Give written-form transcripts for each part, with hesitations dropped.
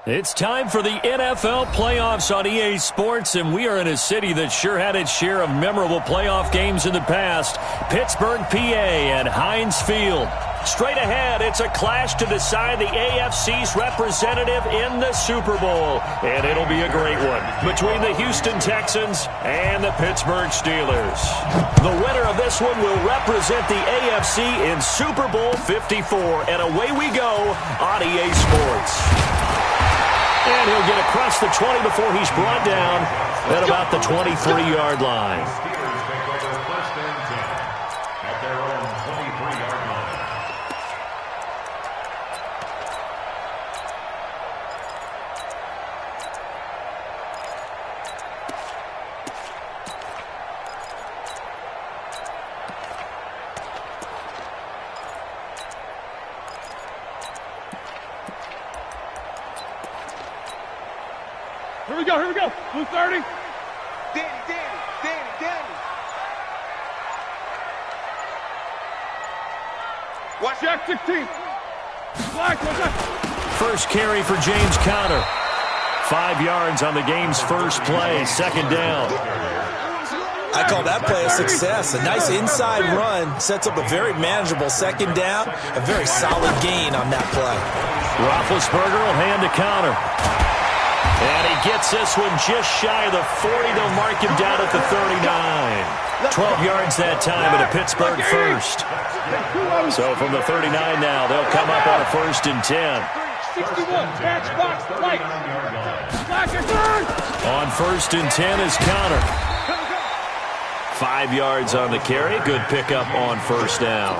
It's time for the NFL playoffs on EA Sports, and we are in a city that sure had its share of memorable playoff games in the past. Pittsburgh, PA at Heinz Field. Straight ahead, it's a clash to decide the AFC's representative in the Super Bowl. And it'll be a great one between the Houston Texans and the Pittsburgh Steelers. The winner of this one will represent the AFC in Super Bowl 54. And away we go on EA Sports. And he'll get across the 20 before he's brought down at about the 23-yard line. Here we go. Blue 30. Danny. Watch Jack 16. Black, watch that. First carry for James Conner. 5 yards on the game's first play, second down. I call that play a success. A nice inside run sets up a very manageable second down. A very solid gain on that play. Roethlisberger will hand to Conner. And he gets this one just shy of the 40. They'll mark him down at the 39. 12 yards that time at a Pittsburgh first. So from the 39 now, they'll come up on a 1st and 10. 61, match box, light. On 1st and 10 is Conner. 5 yards on the carry. Good pickup on first down.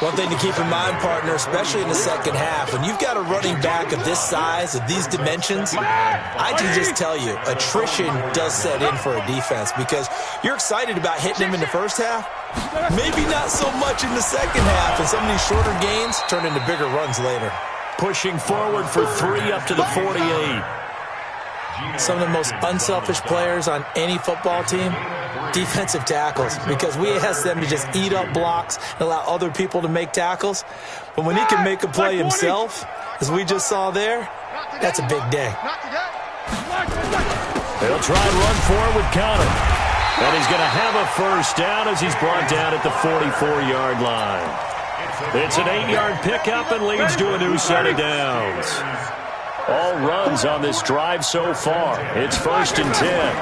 One thing to keep in mind, partner, especially in the second half, when you've got a running back of this size, of these dimensions, I can just tell you, attrition does set in for a defense because you're excited about hitting him in the first half. Maybe not so much in the second half, and some of these shorter gains turn into bigger runs later. Pushing forward for 3 up to the 48. Some of the most unselfish players on any football team, defensive tackles, because we ask them to just eat up blocks and allow other people to make tackles. But when he can make a play himself, as we just saw there, that's a big day. They'll try and run forward with Conner. And he's going to have a first down as he's brought down at the 44-yard line. It's an 8-yard pickup and leads to a new set of downs. All runs on this drive so far. It's 1st and 10.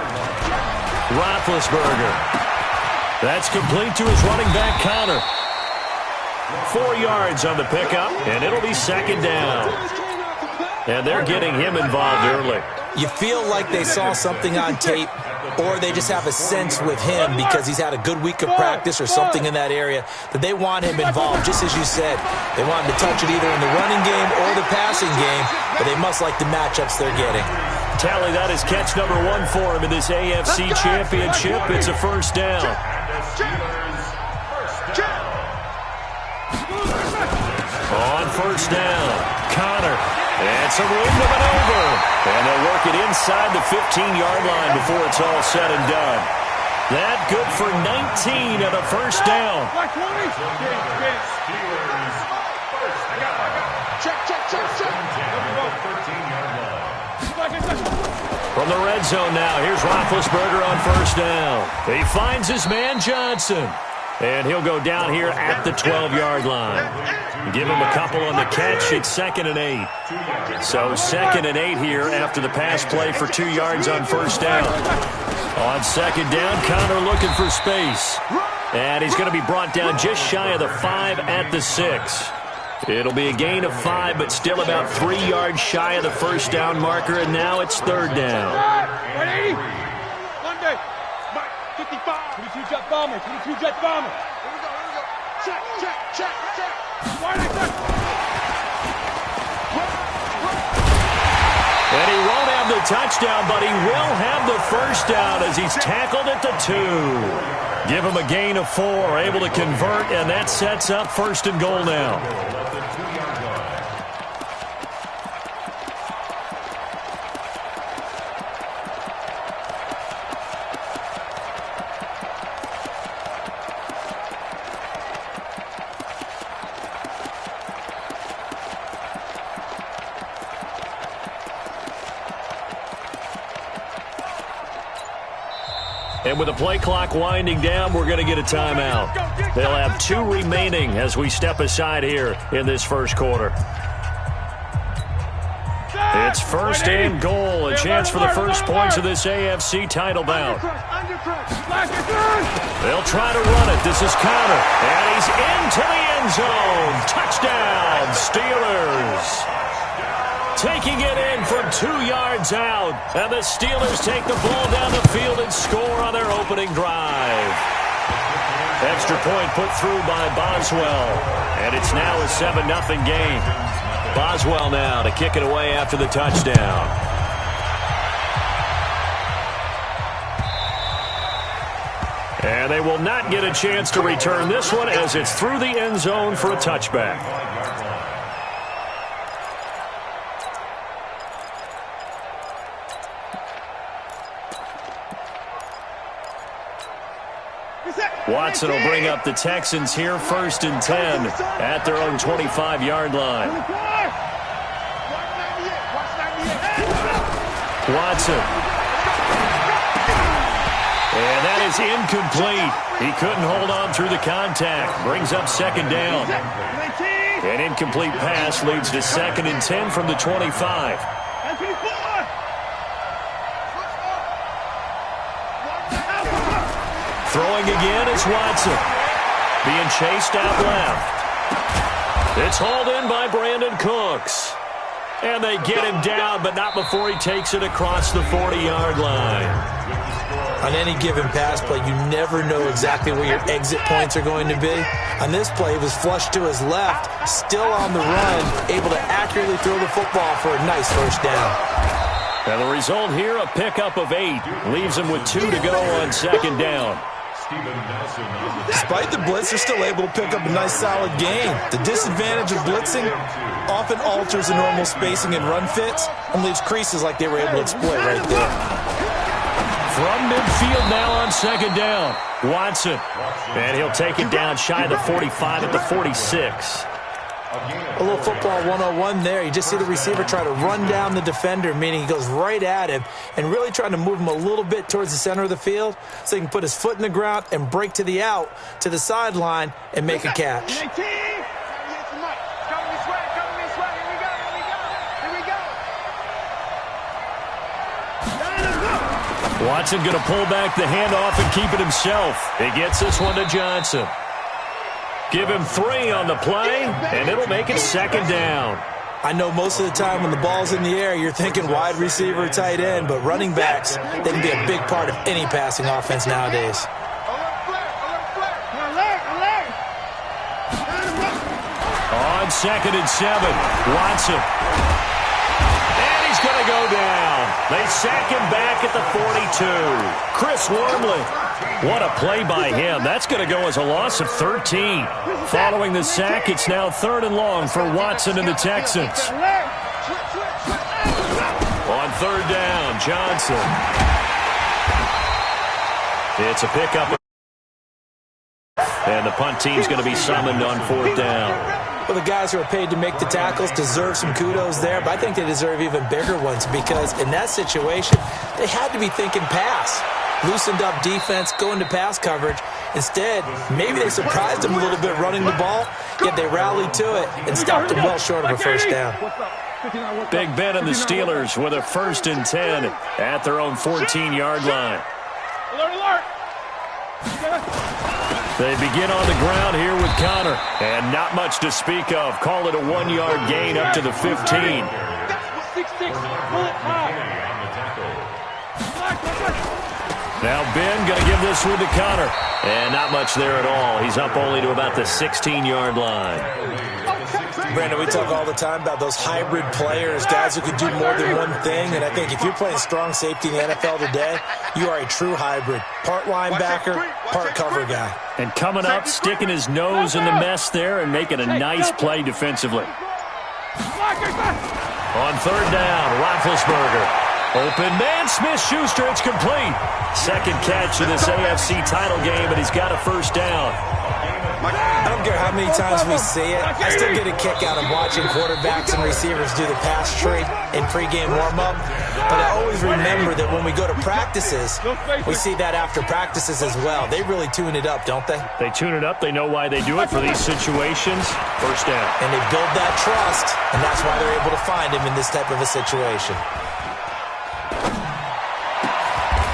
Roethlisberger. That's complete to his running back, Conner. 4 yards on the pickup, and it'll be second down. And they're getting him involved early. You feel like they saw something on tape, or they just have a sense with him because he's had a good week of practice or something in that area that they want him involved, just as you said. They want him to touch it either in the running game or the passing game, but they must like the matchups they're getting. Tally, that is catch number 1 for him in this AFC Championship. It's a first down. On first down, Conner. And some room to maneuver. And they'll work it inside the 15-yard line before it's all said and done. That good for 19 and a first down. From the red zone now, here's Roethlisberger on first down. He finds his man Johnson. And he'll go down here at the 12-yard line. Give him a couple on the catch. It's 2nd and 8. So 2nd and 8 here after the pass play for 2 yards on first down. On second down, Conner looking for space. And he's going to be brought down just shy of the 5 at the 6. It'll be a gain of 5, but still about 3 yards shy of the first down marker. And now it's 3rd down. 180. Monday. 55. 22 jet bomber. 22 jet bomber. Here we go. Check. And he won't have the touchdown, but he will have the first down as he's tackled at the 2. Give him a gain of 4, able to convert, and that sets up 1st and goal now. And with the play clock winding down, we're going to get a timeout. They'll have 2 remaining as we step aside here in this first quarter. It's first and goal, a chance for the first points of this AFC title bout. They'll try to run it. This is Connor, and he's into the end zone. Touchdown, Steelers. Taking it in from 2 yards out, and the Steelers take the ball down the field and score on their opening drive. Extra point put through by Boswell, and it's now a 7-0 game. Boswell now to kick it away after the touchdown. And they will not get a chance to return this one as it's through the end zone for a touchback. Watson will bring up the Texans here first and 10 at their own 25-yard line. Watson. And that is incomplete. He couldn't hold on through the contact. Brings up second down. An incomplete pass leads to second and 10 from the 25. Throwing again is Watson. Being chased out left. It's hauled in by Brandon Cooks. And they get him down, but not before he takes it across the 40-yard line. On any given pass play, you never know exactly where your exit points are going to be. On this play, it was flushed to his left, still on the run, able to accurately throw the football for a nice first down. And the result here, a pickup of 8. Leaves him with 2 to go on second down. Despite the blitz, they're still able to pick up a nice solid gain. The disadvantage of blitzing often alters the normal spacing and run fits and leaves creases like they were able to exploit right there. From midfield now on second down, Watson. And he'll take it down shy of the 45 at the 46. A little football 101 there. You just see the receiver try to run down the defender, meaning he goes right at him and really trying to move him a little bit towards the center of the field so he can put his foot in the ground and break to the out, to the sideline, and make a catch. Watson going to pull back the handoff and keep it himself. He gets this one to Johnson. Give him 3 on the play, and it'll make it second down. I know most of the time when the ball's in the air, you're thinking wide receiver, tight end, but running backs, they can be a big part of any passing offense nowadays. On second and 7, Watson. And he's going to go down. They sack him back at the 42. Chris Wormley. What a play by him. That's going to go as a loss of 13. Following the sack, it's now 3rd and long for Watson and the Texans. On 3rd down, Johnson. It's a pickup. And the punt team's going to be summoned on 4th down. Well, the guys who are paid to make the tackles deserve some kudos there, but I think they deserve even bigger ones because in that situation, they had to be thinking pass. Loosened up defense, going to pass coverage. Instead, maybe they surprised him a little bit running the ball, yet they rallied to it and stopped him well short of a first down. Big Ben and the Steelers with a 1st and 10 at their own 14-yard line. Alert! They begin on the ground here with Connor, and not much to speak of. Call it a 1-yard gain up to the 15. 6-6, pull it high. Now Ben going to give this one to Connor. And not much there at all. He's up only to about the 16-yard line. Brandon, we talk all the time about those hybrid players, guys who can do more than one thing. And I think if you're playing strong safety in the NFL today, you are a true hybrid. Part linebacker, part cover guy. And coming up, sticking his nose in the mess there and making a nice play defensively. On 3rd down, Roethlisberger. Open man, Smith-Schuster, it's complete. Second catch of this AFC title game, and he's got a first down. I don't care how many times we see it, I still get a kick out of watching quarterbacks and receivers do the pass tree in pregame warm-up. But I always remember that when we go to practices, we see that after practices as well. They really tune it up, don't they? They tune it up. They know why they do it for these situations. First down. And they build that trust, and that's why they're able to find him in this type of a situation.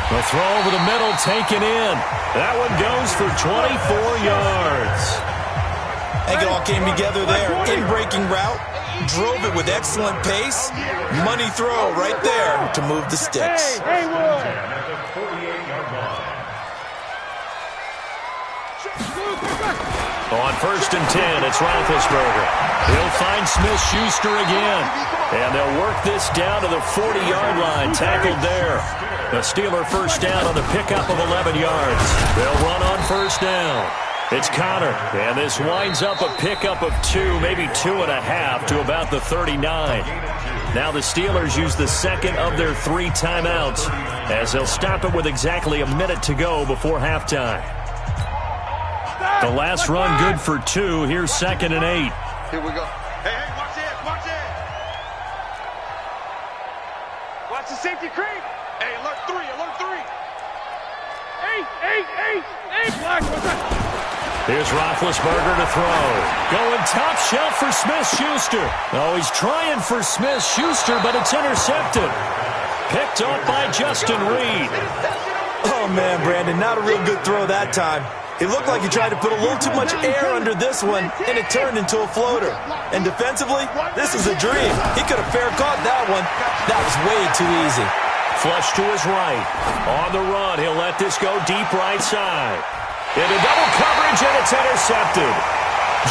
The throw over the middle, taken in. That one goes for 24 yards. They all came together there. In-breaking route, drove it with excellent pace. Money throw right there to move the sticks. On first and 10, it's Roethlisberger. He'll find Smith-Schuster again. And they'll work this down to the 40-yard line, tackled there. The Steeler first down on the pickup of 11 yards. They'll run on first down. It's Connor, and this winds up a pickup of 2, maybe 2.5 to about the 39. Now the Steelers use the second of their 3 timeouts as they'll stop it with exactly a minute to go before halftime. The last run good for 2. Here's second and 8. Here we go. Hey, watch it, watch it. Watch the safety creep. Hey, alert 3, alert 3. 8, black, what's that? Here's Roethlisberger to throw. Going top shelf for Smith-Schuster. Oh, he's trying for Smith-Schuster, but it's intercepted. Picked off by Justin Reed. Oh, man, Brandon, not a real good throw that time. It looked like he tried to put a little too much air under this one, and it turned into a floater. And defensively, this is a dream. He could have fair caught that one. That was way too easy. Flush to his right. On the run, he'll let this go deep right side. Into double coverage, and it's intercepted.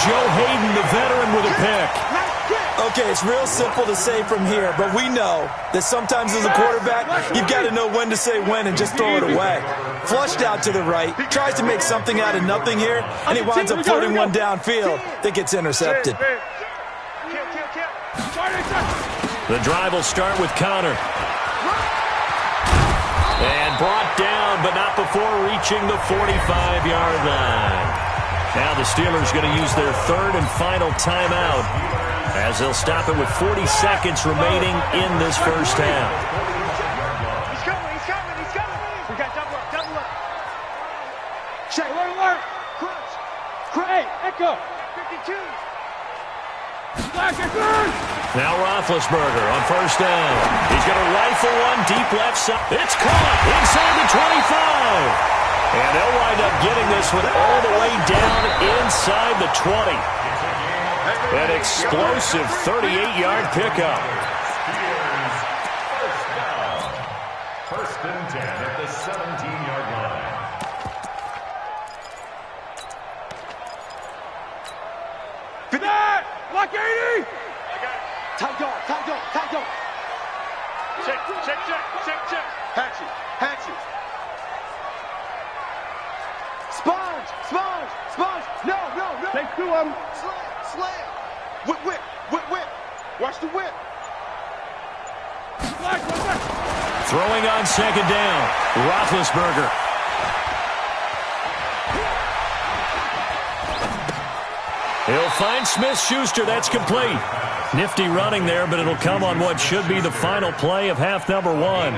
Joe Hayden, the veteran, with a pick. Okay, it's real simple to say from here, but we know that sometimes as a quarterback, you've got to know when to say when and just throw it away. Flushed out to the right, tries to make something out of nothing here, and he winds up floating one downfield that gets intercepted. The drive will start with Connor. And brought down, but not before reaching the 45-yard line. Now the Steelers going to use their third and final timeout as they'll stop it with 40 seconds remaining in this first half. He's coming. We got double up. Check, alert. Crunch. Hey, echo. 52. Now Roethlisberger on first down. He's going to rifle one deep left side. It's caught inside the 25. And they'll wind up getting this one all the way down inside the 20. An explosive 38-yard pickup. First and 10 at the 17-yard line. Block 80! Tight dog. Check. Hatchet. Sponge. No. Take 2 of them. Slam. Whip. Watch the whip. Throwing on second down. Roethlisberger. He'll find Smith-Schuster. That's complete. Nifty running there, but it'll come on what should be the final play of half number 1.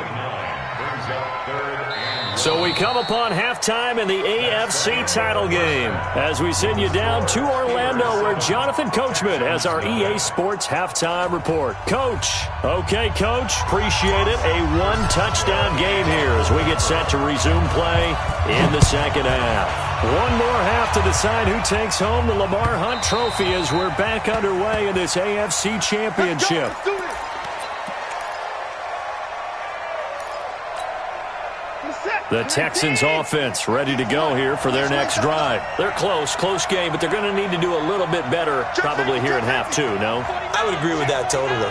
So we come upon halftime in the AFC title game as we send you down to Orlando where Jonathan Coachman has our EA Sports halftime report. Coach. Okay, Coach. Appreciate it. A 1-touchdown game here as we get set to resume play in the second half. One more half to decide who takes home the Lamar Hunt Trophy as we're back underway in this AFC Championship. The Texans offense ready to go here for their next drive. They're close game, but they're going to need to do a little bit better probably here in half 2, no? I would agree with that totally.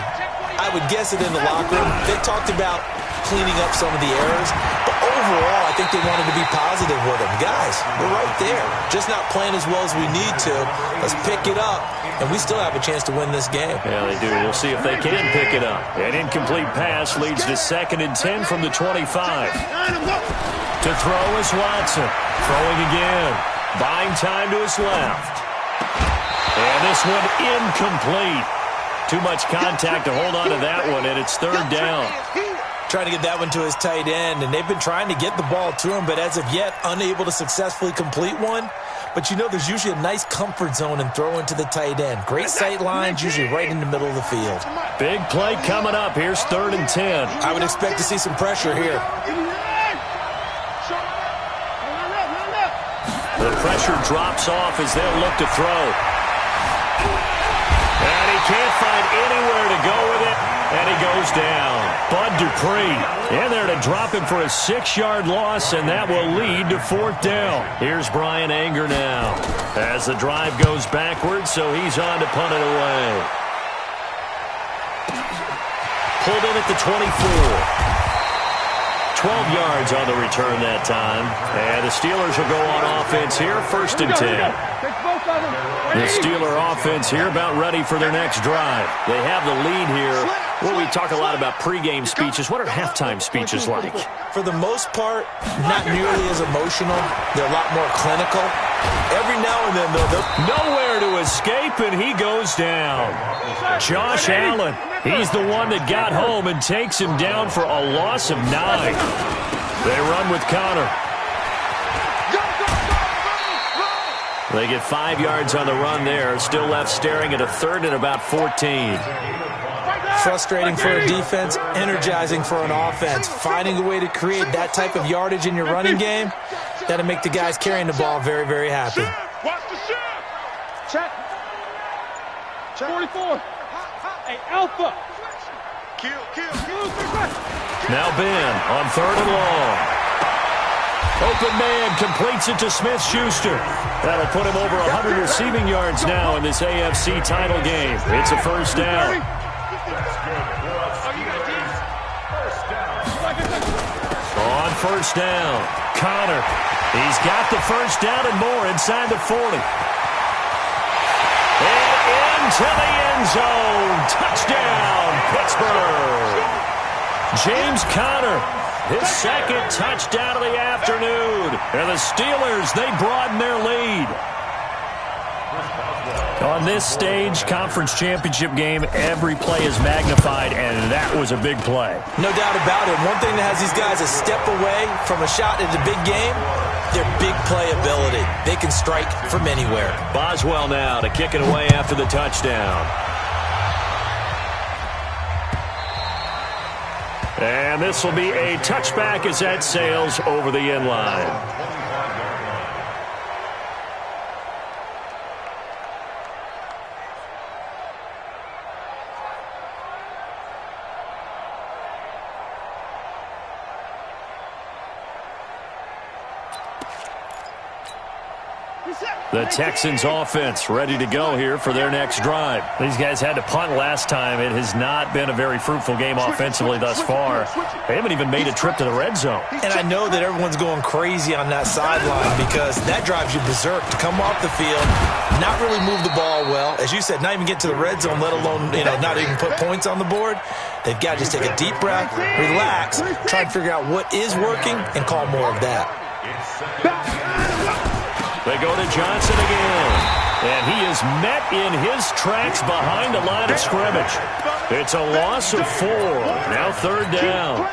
I would guess it in the locker room. They talked about cleaning up some of the errors, but overall, I think they wanted to be positive with him. Guys, we're right there. Just not playing as well as we need to. Let's pick it up, and we still have a chance to win this game. Yeah, they do. We'll see if they can pick it up. An incomplete pass leads to 2nd and 10 from the 25. To throw is Watson. Throwing again. Buying time to his left. And this one incomplete. Too much contact to hold on to that one, and it's 3rd down. Trying to get that one to his tight end, and they've been trying to get the ball to him, but as of yet, unable to successfully complete one. But you know there's usually a nice comfort zone in throwing to the tight end. Great sight lines, usually right in the middle of the field. Big play coming up. Here's 3rd and 10. I would expect to see some pressure here. The pressure drops off as they'll look to throw. And he can't find anywhere to go with it, and he goes down. Bud Dupree in there to drop him for a 6-yard loss, and that will lead to 4th down. Here's Brian Anger now as the drive goes backwards, so he's on to punt it away. Pulled in at the 24. 12 yards on the return that time. And the Steelers will go on offense here, 1st and 10. The Steeler offense here about ready for their next drive. They have the lead here. Well, we talk a lot about pregame speeches. What are halftime speeches like? For the most part, not nearly as emotional. They're a lot more clinical. Every now and then, though, nowhere to escape, and he goes down. Josh Allen, he's the one that got home and takes him down for a loss of 9. They run with Connor. They get 5 yards on the run there. Still left staring at a 3rd and about 14. Frustrating for a defense, energizing for an offense. Finding a way to create that type of yardage in your running game, that'll make the guys carrying the ball very, very happy. Watch the shift. Check. 44. Hey, Alpha. Kill. Now Ben on 3rd and long. Open man completes it to Smith-Schuster. That'll put him over 100 receiving yards now in this AFC title game. It's a 1st down. On 1st down, Connor. He's got the 1st down and more inside the 40. And into the end zone. Touchdown, Pittsburgh. James Conner, his 2nd touchdown of the afternoon. And the Steelers, they broaden their lead. On this stage, conference championship game, every play is magnified, and that was a big play. No doubt about it. One thing that has these guys a step away from a shot in the big game, their big play ability. They can strike from anywhere. Boswell now to kick it away after the touchdown. And this will be a touchback as that sails over the end line. The Texans offense ready to go here for their next drive. These guys had to punt last time. It has not been a very fruitful game offensively thus far. They haven't even made a trip to the red zone. And I know that everyone's going crazy on that sideline because that drives you berserk to come off the field, not really move the ball well. As you said, not even get to the red zone, let alone, not even put points on the board. They've got to just take a deep breath, relax, try and figure out what is working, and call more of that. They go to Johnson again. And he is met in his tracks behind the line of scrimmage. It's a loss of 4. Now 3rd down.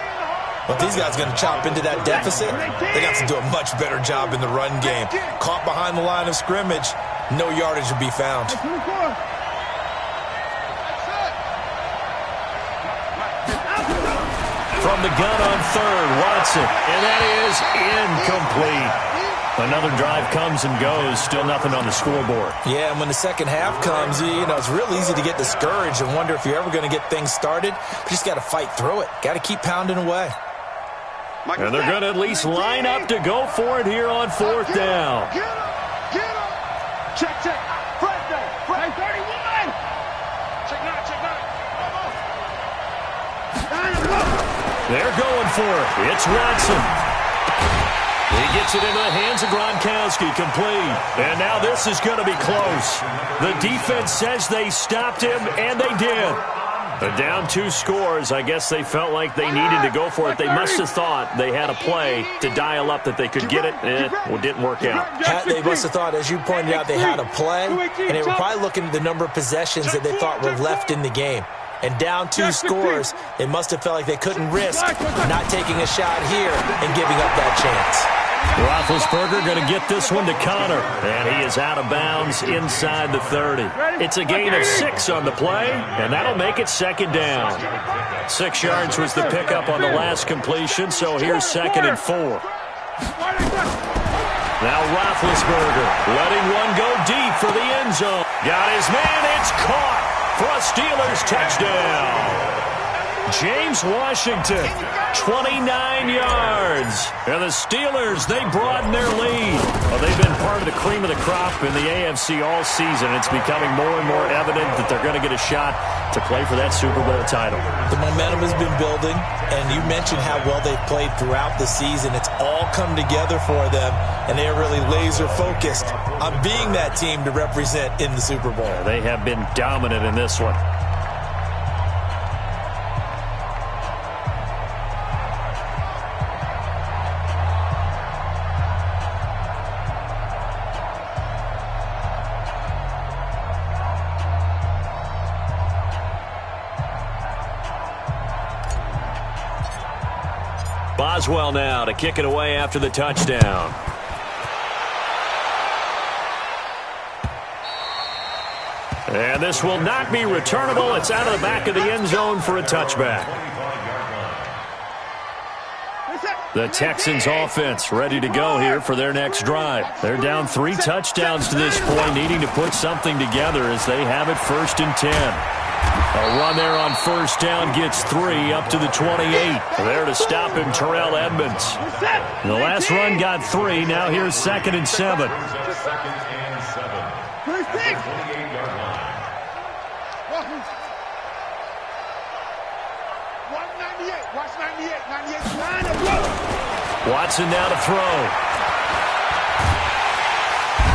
But these guys are going to chop into that deficit. They got to do a much better job in the run game. Caught behind the line of scrimmage, no yardage will be found. From the gun on 3rd, Watson. And that is incomplete. Another drive comes and goes, still nothing on the scoreboard. Yeah, and when the second half comes, it's real easy to get discouraged and wonder if you're ever going to get things started. But you just got to fight through it. Got to keep pounding away. And they're going to at least line up to go for it here on 4th down. Get up. Check. Fred down. Fred 31. Check 9. They're going for it. It's Watson. He gets it into the hands of Gronkowski, complete. And now this is going to be close. The defense says they stopped him, and they did. They're down 2 scores. I guess they felt like they needed to go for it. They must have thought they had a play to dial up that they could get it, and it didn't work out. They must have thought, as you pointed out, they had a play, and they were probably looking at the number of possessions that they thought were left in the game. And down 2 scores, they must have felt like they couldn't risk not taking a shot here and giving up that chance. Roethlisberger going to get this one to Connor, and he is out of bounds inside the 30. It's a gain of 6 on the play, and that'll make it second down. 6 yards was the pickup on the last completion, so here's 2nd and 4. Now Roethlisberger letting one go deep for the end zone. Got his man, it's caught for a Steelers touchdown. James Washington, 29 yards. And the Steelers, they broaden their lead. Well, they've been part of the cream of the crop in the AFC all season. It's becoming more and more evident that they're going to get a shot to play for that Super Bowl title. The momentum has been building, and you mentioned how well they've played throughout the season. It's all come together for them, and they are really laser-focused on being that team to represent in the Super Bowl. They have been dominant in this one. Boswell now to kick it away after the touchdown. And this will not be returnable. It's out of the back of the end zone for a touchback. The Texans offense ready to go here for their next drive. They're down 3 touchdowns to this point, needing to put something together as they have it 1st and 10. A run there on 1st down gets 3 up to the 28. There to stop him, Terrell Edmonds. The last run got 3. Now here's 2nd and 7. Watson now to throw.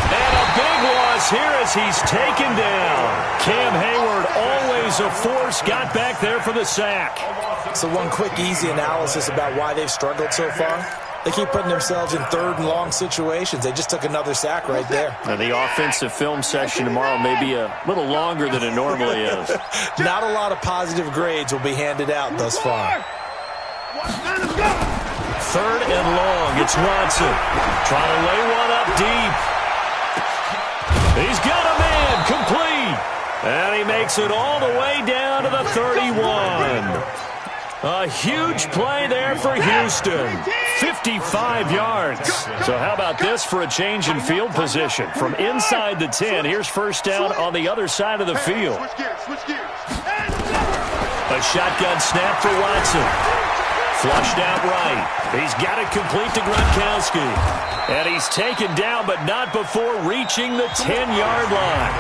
And a big loss here as he's taken down. Cam Hayward, always a force, got back there for the sack. So one quick, easy analysis about why they've struggled so far. They keep putting themselves in 3rd and long situations. They just took another sack right there. Now the offensive film session tomorrow may be a little longer than it normally is. Not a lot of positive grades will be handed out thus far. 3rd and long. It's Watson trying to lay one up deep. He's got a man, complete. And he makes it all the way down to the 31. A huge play there for Houston. 55 yards. So how about this for a change in field position? From inside the 10, here's 1st down on the other side of the field. A shotgun snap for Watson. Flushed out right. He's got it complete to Gronkowski. And he's taken down, but not before reaching the 10-yard line.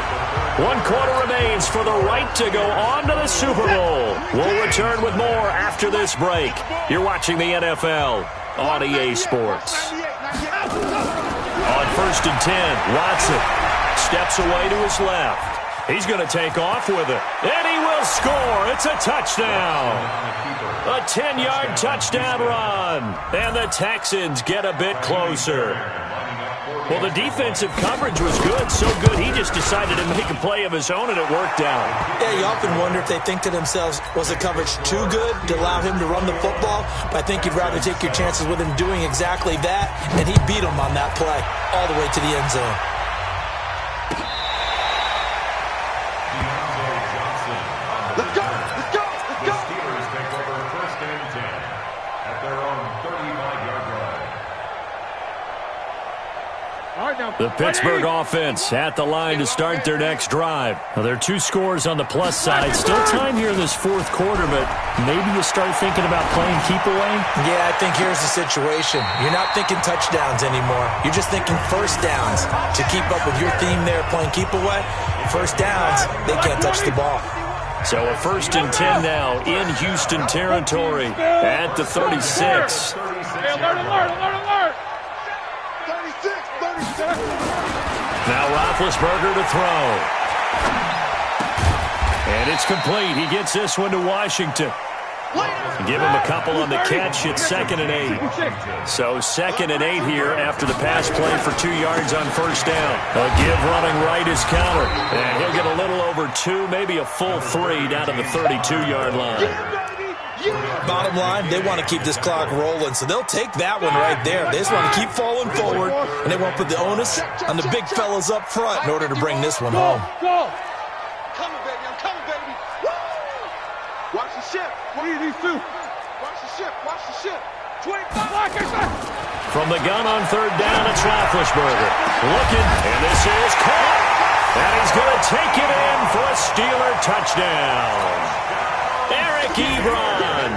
1 quarter remains for the right to go on to the Super Bowl. We'll return with more after this break. You're watching the NFL on EA Sports. On 1st and 10, Watson steps away to his left. He's going to take off with it. And he will score. It's a touchdown. A 10-yard touchdown run. And the Texans get a bit closer. Well, the defensive coverage was good, so good he just decided to make a play of his own, and it worked out. Yeah, you often wonder if they think to themselves, was the coverage too good to allow him to run the football? But I think you'd rather take your chances with him doing exactly that, and he beat him on that play all the way to the end zone. Let's go! Let's go! Let's go! The Steelers take over 1st and 10 at their own 35-yard line. The Pittsburgh offense at the line to start their next drive. Well, there are 2 scores on the plus side. Still time here in this 4th quarter, but maybe you start thinking about playing keep away? Yeah, I think here's the situation. You're not thinking touchdowns anymore. You're just thinking 1st downs. To keep up with your theme there, playing keep away, 1st downs, they can't touch the ball. So a 1st and 10 now in Houston territory at the 36. Hey, alert, alert, alert, alert! Now Roethlisberger to throw. And it's complete. He gets this one to Washington. Give him a couple on the catch. It's 2nd and 8. So 2nd and 8 here after the pass play for 2 yards on first down. A give running right is counter. And he'll get a little over 2, maybe a full 3 down to the 32-yard line. Bottom line, they want to keep this clock rolling, so they'll take that one right there. They just want to keep falling forward, and they won't put the onus on the big fellas up front in order to bring this one home. Go! Coming, baby. I'm coming, baby. Woo! Watch the ship. What are these two? Watch the ship. Watch the ship. 25. From the gun on 3rd down, it's Roethlisberger. Looking, and this is caught. And he's going to take it in for a Steeler touchdown. Eric Ebron,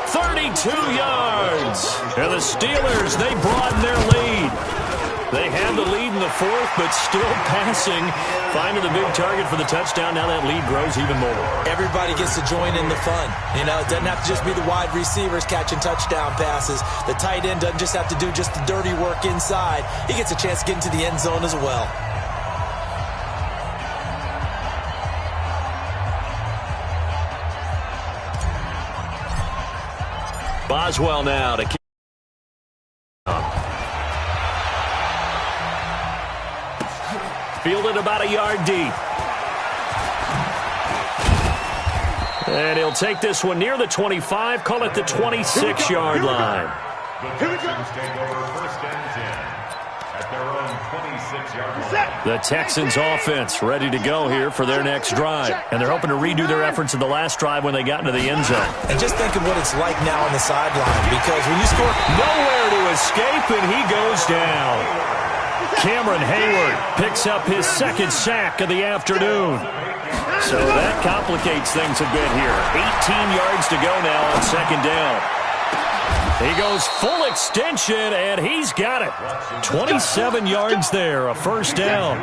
32 yards. And the Steelers, they broaden their lead. They have the lead in the 4th, but still passing. Finding the big target for the touchdown. Now that lead grows even more. Everybody gets to join in the fun. You know, it doesn't have to just be the wide receivers catching touchdown passes. The tight end doesn't just have to do just the dirty work inside. He gets a chance to get into the end zone as well. Boswell now to keep. Fielded about a yard deep. And he'll take this one near the 25, call it the 26-yard line. The Texans take over 1st and 10 at their own 26-yard line. The Texans offense ready to go here for their next drive. And they're hoping to redo their efforts in the last drive when they got into the end zone. And just think of what it's like now on the sideline, because when you score, nowhere to escape, and he goes down. Cameron Hayward picks up his 2nd sack of the afternoon. So that complicates things a bit here. 18 yards to go now on 2nd down. He goes full extension, and he's got it. 27 yards there, a 1st down.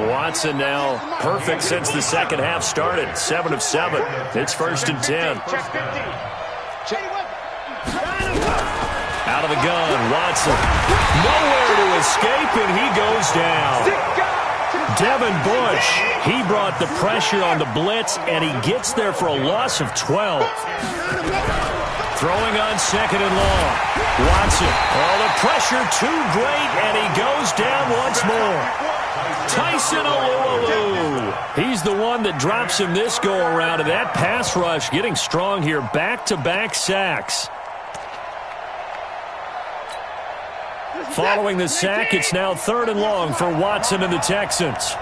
Watson now perfect since the 2nd half started. 7 of 7. It's 1st and 10. Out of the gun, Watson. Nowhere to escape, and he goes down. Devin Bush, he brought the pressure on the blitz, and he gets there for a loss of 12. Throwing on 2nd and long. Watson. Oh, the pressure too great, and he goes down once more. Tyson Alualu. He's the one that drops him this go-around, and that pass rush getting strong here. Back-to-back sacks. Following the sack, it's now 3rd and long for Watson and the Texans.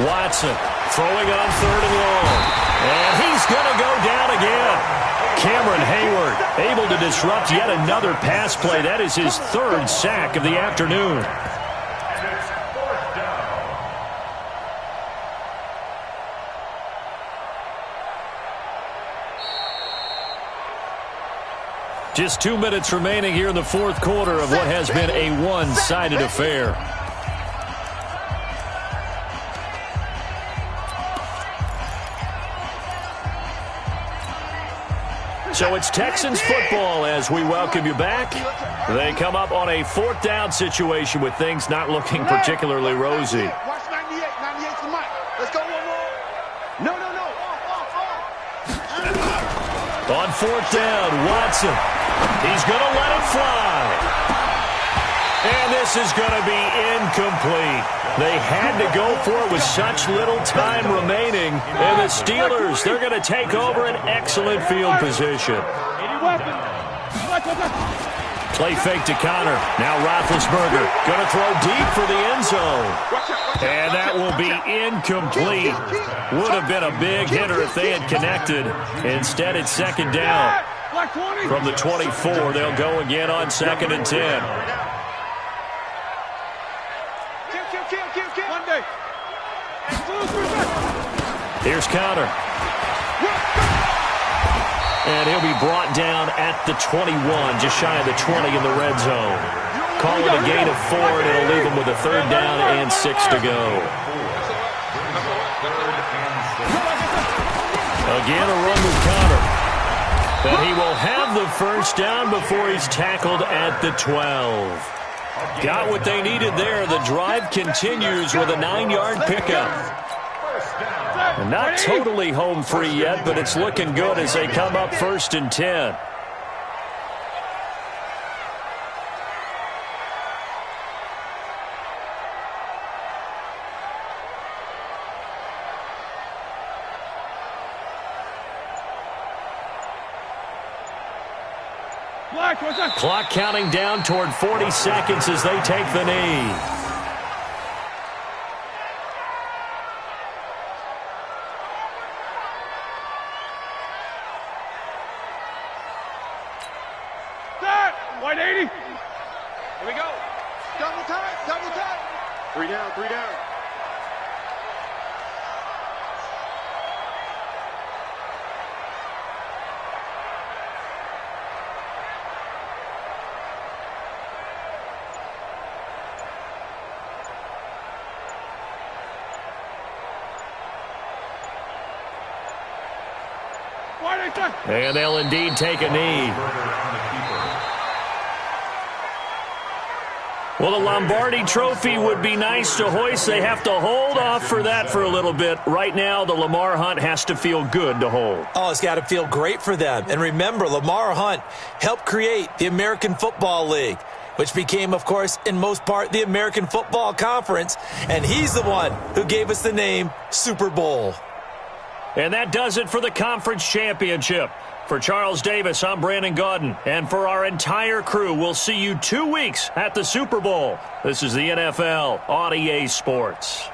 Watson throwing on 3rd and long. And he's going to go down again. Cameron Hayward able to disrupt yet another pass play. That is his 3rd sack of the afternoon. And it's 4th down. Just 2 minutes remaining here in the 4th quarter of what has been a one-sided affair. So it's Texans football as we welcome you back. They come up on a 4th down situation with things not looking particularly rosy. Watch 98. 98's the mic. Let's go one more. No. On 4th down, Watson. He's going to let it fly. And this is going to be incomplete. They had to go for it with such little time remaining. And the Steelers, they're going to take over an excellent field position. Play fake to Connor. Now Roethlisberger going to throw deep for the end zone. And that will be incomplete. Would have been a big hitter if they had connected. Instead, it's 2nd down. From the 24, they'll go again on 2nd and 10. Here's Connor. And he'll be brought down at the 21, just shy of the 20 in the red zone. Call it a gain of 4, and it'll leave him with a 3rd down and 6 to go. Again, a run with Connor. And he will have the 1st down before he's tackled at the 12. Got what they needed there. The drive continues with a 9-yard pickup. And not totally home free yet, but it's looking good as they come up 1st and 10. Clock counting down toward 40 seconds as they take the knee. Set! 180. Here we go. Double time, double time. 3 down, 3 down. And they'll indeed take a knee. Well, the Lombardi Trophy would be nice to hoist. They have to hold off for that for a little bit. Right now, the Lamar Hunt has to feel good to hold. Oh, it's got to feel great for them. And remember, Lamar Hunt helped create the American Football League, which became, of course, in most part, the American Football Conference. And he's the one who gave us the name Super Bowl. And that does it for the conference championship. For Charles Davis, I'm Brandon Gaudin. And for our entire crew, we'll see you 2 weeks at the Super Bowl. This is the NFL on EA Sports.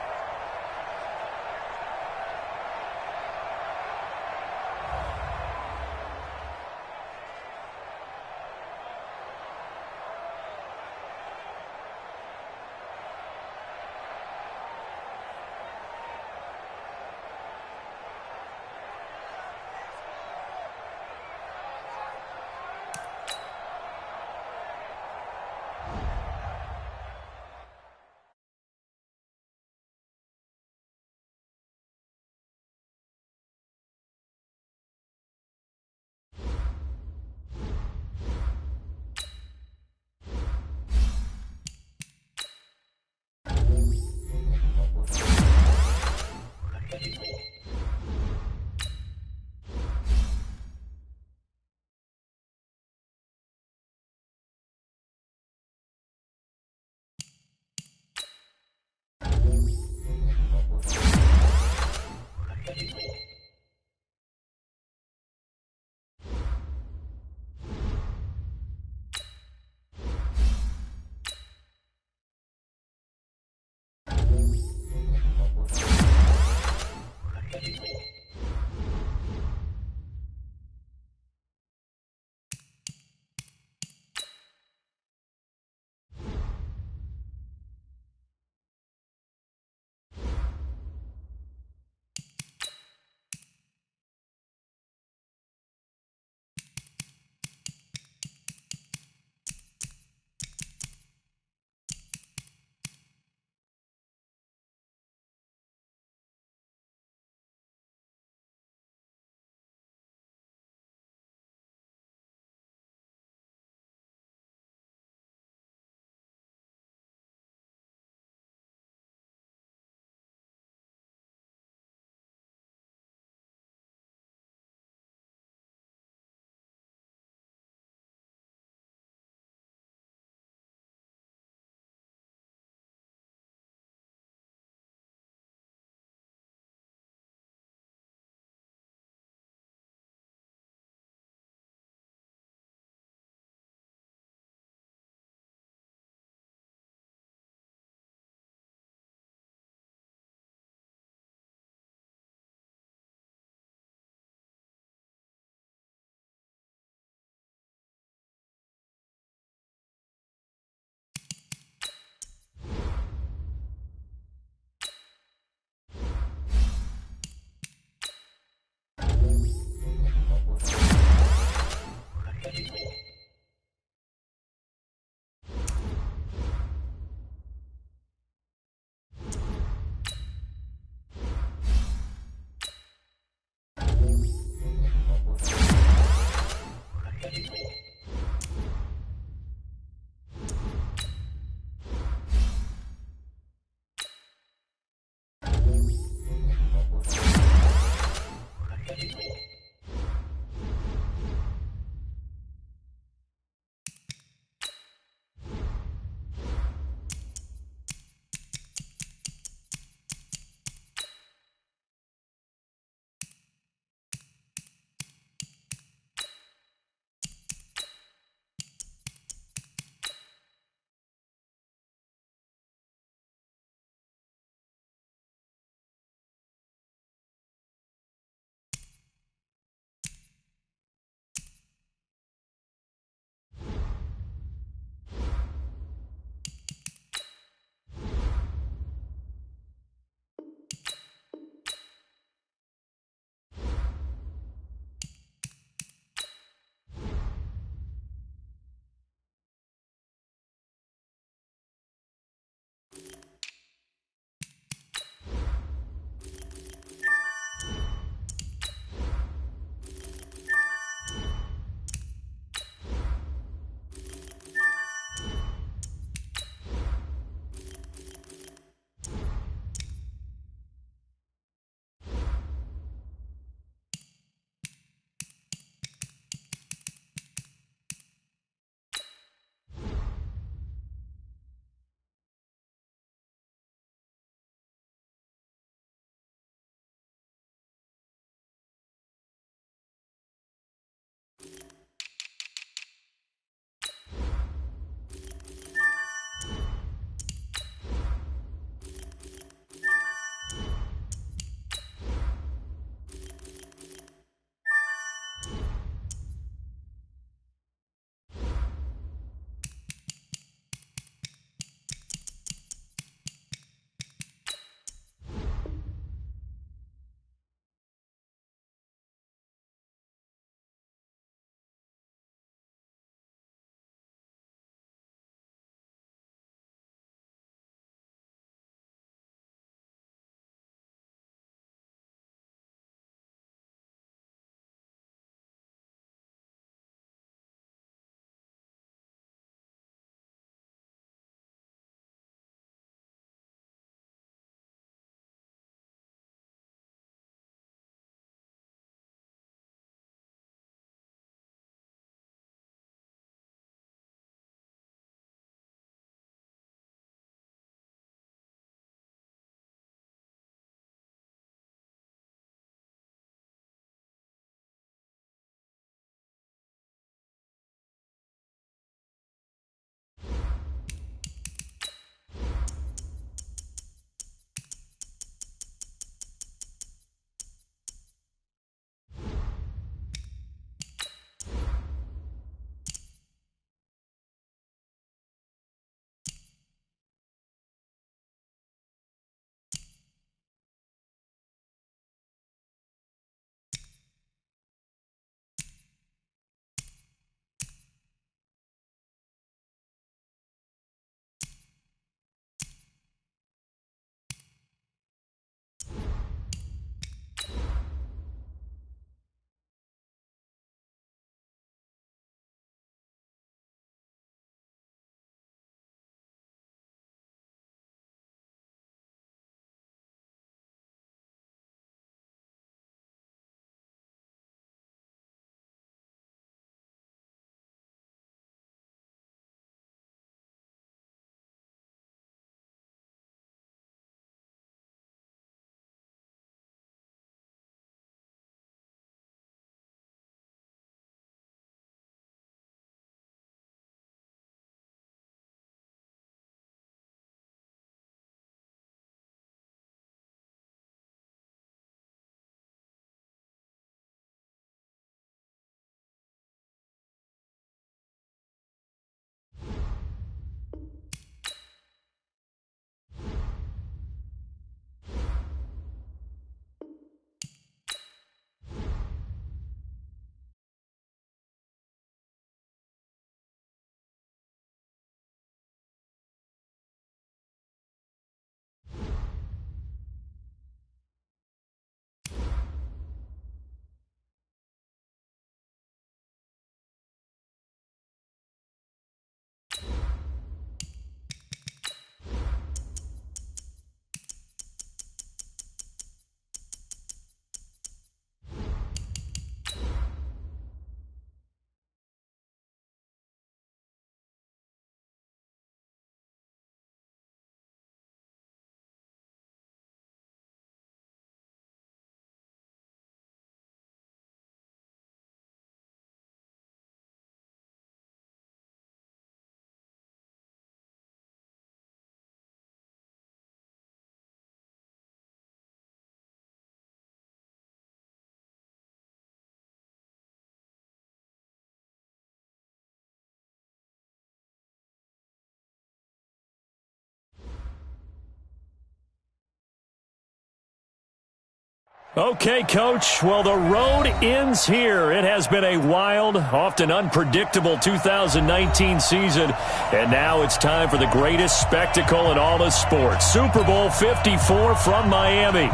Okay, Coach. Well, the road ends here. It has been a wild, often unpredictable 2019 season. And now it's time for the greatest spectacle in all of sports. Super Bowl 54 from Miami.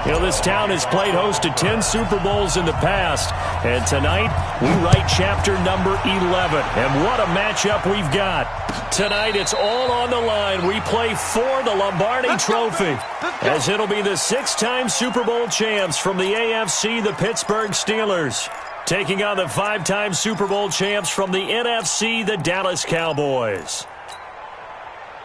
You know, this town has played host to 10 Super Bowls in the past. And tonight, we write chapter number 11. And what a matchup we've got. Tonight, it's all on the line. We play for the Lombardi Trophy, as it'll be the 6-time Super Bowl champs from the AFC, the Pittsburgh Steelers, taking on the 5-time Super Bowl champs from the NFC, the Dallas Cowboys.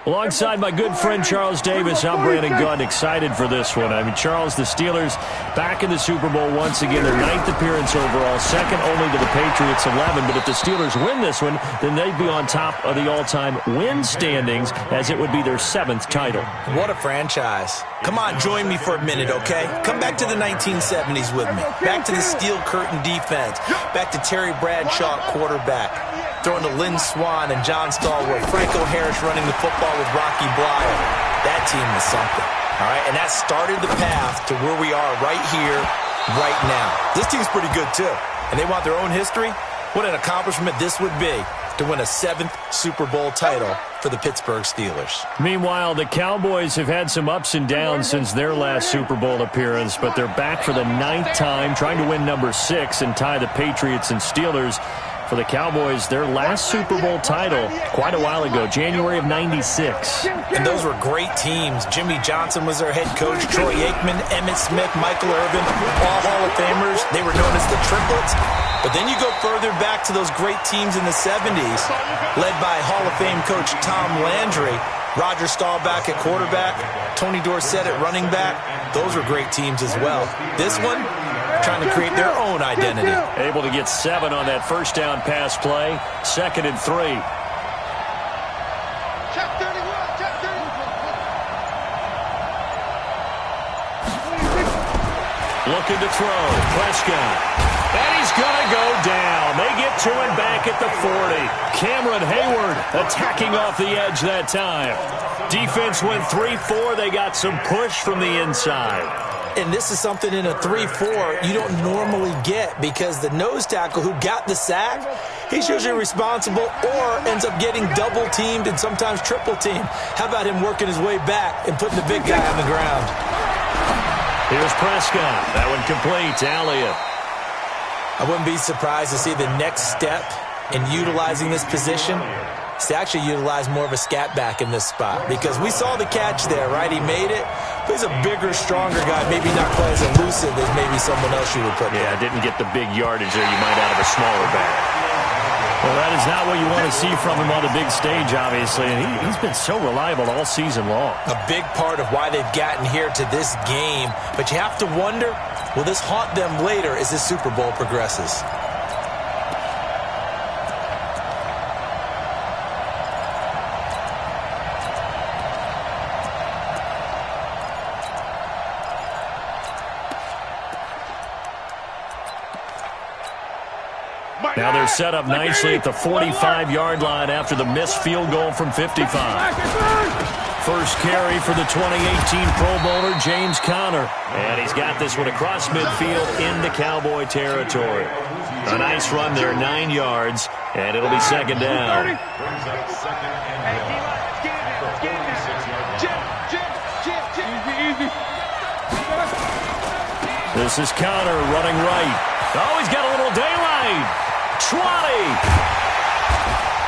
Alongside my good friend Charles Davis, I'm Brandon Gunn, excited for this one. I mean, Charles, the Steelers back in the Super Bowl once again, their 9th appearance overall, second only to the Patriots' 11. But if the Steelers win this one, then they'd be on top of the all-time win standings, as it would be their 7th title. What a franchise. Come on, join me for a minute, okay? Come back to the 1970s with me. Back to the steel curtain defense. Back to Terry Bradshaw, quarterback. Throwing to Lynn Swann and John Stallworth. Franco Harris running the football with Rocky Bleier. That team was something, all right? And that started the path to where we are right here, right now. This team's pretty good, too. And they want their own history. What an accomplishment this would be to win a 7th Super Bowl title for the Pittsburgh Steelers. Meanwhile, the Cowboys have had some ups and downs since their last Super Bowl appearance, but they're back for the 9th time, trying to win number 6 and tie the Patriots and Steelers. For the Cowboys, their last Super Bowl title quite a while ago, January of '96. And those were great teams. Jimmy Johnson was their head coach. Troy Aikman, Emmitt Smith, Michael Irvin, all Hall of Famers. They were known as the Triplets. But then you go further back to those great teams in the 70s, led by Hall of Fame coach Tom Landry. Roger Staubach at quarterback, Tony Dorsett at running back. Those were great teams as well. This one, trying to create their own identity. Able to get 7 on that first down pass play. 2nd and 3. Check 31, check 31. Looking to throw. Prescott. And he's going to go down. They get to him back at the 40. Cameron Hayward attacking off the edge that time. Defense went 3-4. They got some push from the inside. And this is something in a 3-4 you don't normally get, because the nose tackle who got the sack, he's usually responsible or ends up getting double-teamed and sometimes triple-teamed. How about him working his way back and putting the big guy on the ground? Here's Prescott. That one complete. Elliott. I wouldn't be surprised to see the next step in utilizing this position is to actually utilize more of a scat back in this spot, because we saw the catch there, right? He made it, but he's a bigger, stronger guy, maybe not quite as elusive as maybe someone else you would put there. Yeah, didn't get the big yardage there you might out of a smaller back. Well, that is not what you want to see from him on the big stage, obviously, and he's been so reliable all season long. A big part of why they've gotten here to this game, but you have to wonder, will this haunt them later as this Super Bowl progresses? Now they're set up nicely at the 45-yard line after the missed field goal from 55. First carry for the 2018 Pro Bowler, James Conner. And he's got this one across midfield into Cowboy territory. A nice run there, 9 yards, and it'll be 2nd down. This is Conner running right. Oh, he's got a little daylight. 20.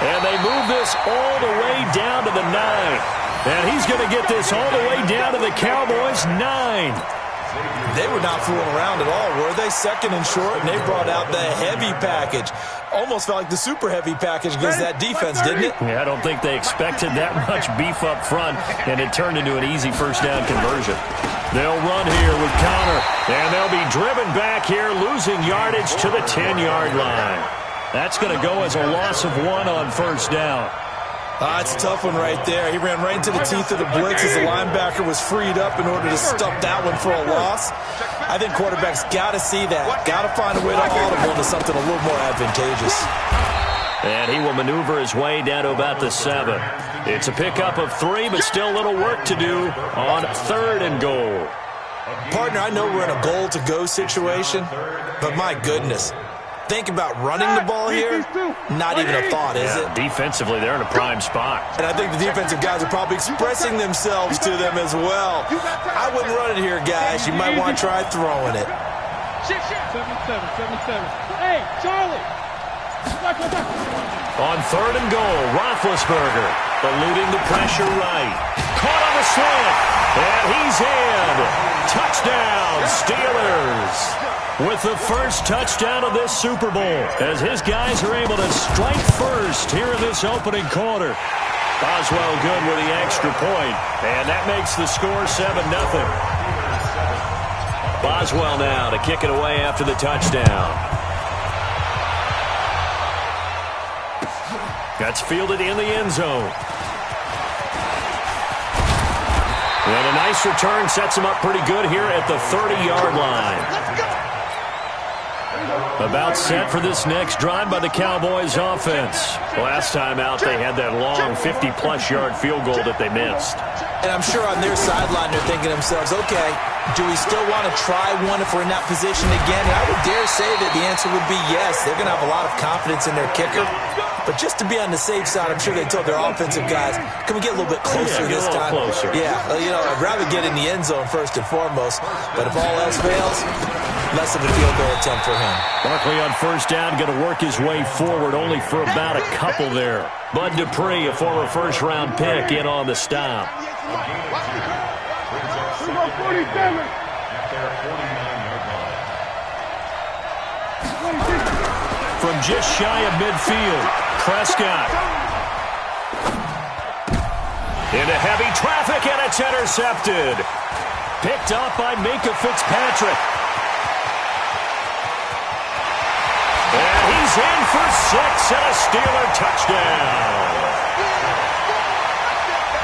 And they move this all the way down to the 9. And he's going to get this all the way down to the Cowboys' 9. They were not fooling around at all, were they? 2nd and short, and they brought out the heavy package. Almost felt like the super heavy package against that defense, didn't it? Yeah, I don't think they expected that much beef up front, and it turned into an easy first down conversion. They'll run here with Conner, and they'll be driven back here, losing yardage to the 10-yard line. That's going to go as a loss of 1 on first down. It's a tough one right there. He ran right into the teeth of the blitz as the linebacker was freed up in order to stuff that one for a loss. I think quarterbacks got to see that. Got to find a way to audible into something a little more advantageous. And he will maneuver his way down to about the 7. It's a pickup of 3, but still a little work to do on 3rd and goal. Partner, I know we're in a goal-to-go situation, but my goodness. Think about running the ball here, not even a thought, is it? Defensively, they're in a prime spot. And I think the defensive guys are probably expressing themselves to them as well. I wouldn't run it here, guys. You might want to try throwing it. 7-7. Hey, Charlie. On 3rd and goal, Roethlisberger eluding the pressure right. Caught on the slant, and he's in. Touchdown, Steelers. With the first touchdown of this Super Bowl, as his guys are able to strike first here in this opening quarter. Boswell good with the extra point, and that makes the score 7-0. Boswell now to kick it away after the touchdown. That's fielded in the end zone. And a nice return sets him up pretty good here at the 30-yard line. About set for this next drive by the Cowboys offense. Last time out, they had that long 50-plus yard field goal that they missed. And I'm sure on their sideline they're thinking to themselves, okay, do we still want to try one if we're in that position again? And I would dare say that the answer would be yes. They're going to have a lot of confidence in their kicker. But just to be on the safe side, I'm sure they told their offensive guys, can we get a little bit closer this time? Closer. Yeah, I'd rather get in the end zone first and foremost. But if all else fails, less of a field goal attempt for him. Barkley on first down, going to work his way forward, only for about a couple there. Bud Dupree, a former first-round pick, in on the stop. From just shy of midfield, Prescott. Into heavy traffic, and it's intercepted. Picked up by Minkah Fitzpatrick. And he's in for 6 and a Steeler touchdown.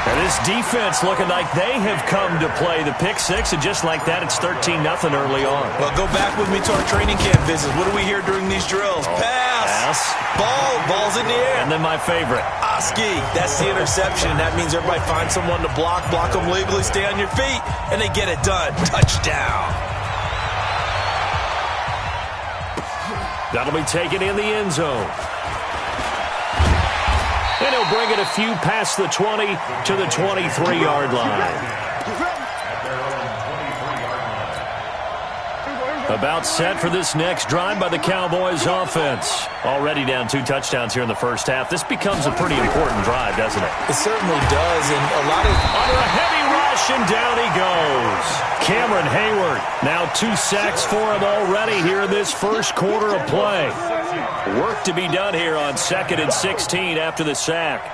And this defense looking like they have come to play the pick six, and just like that, it's 13-0 early on. Well, go back with me to our training camp visits. What do we hear during these drills? Pass. Ball's in the air. And then my favorite. Oski. That's the interception. That means everybody finds someone to block them legally, stay on your feet, and they get it done. Touchdown. That'll be taken in the end zone. And he'll bring it a few past the 20 to the 23-yard line. About set for this next drive by the Cowboys offense. Already down 2 touchdowns here in the first half. This becomes a pretty important drive, doesn't it? It certainly does, and a lot of... Under a heavy rush, and down he goes. Cameron Hayward, now 2 sacks for him already here in this first quarter of play. Work to be done here on 2nd and 16 after the sack.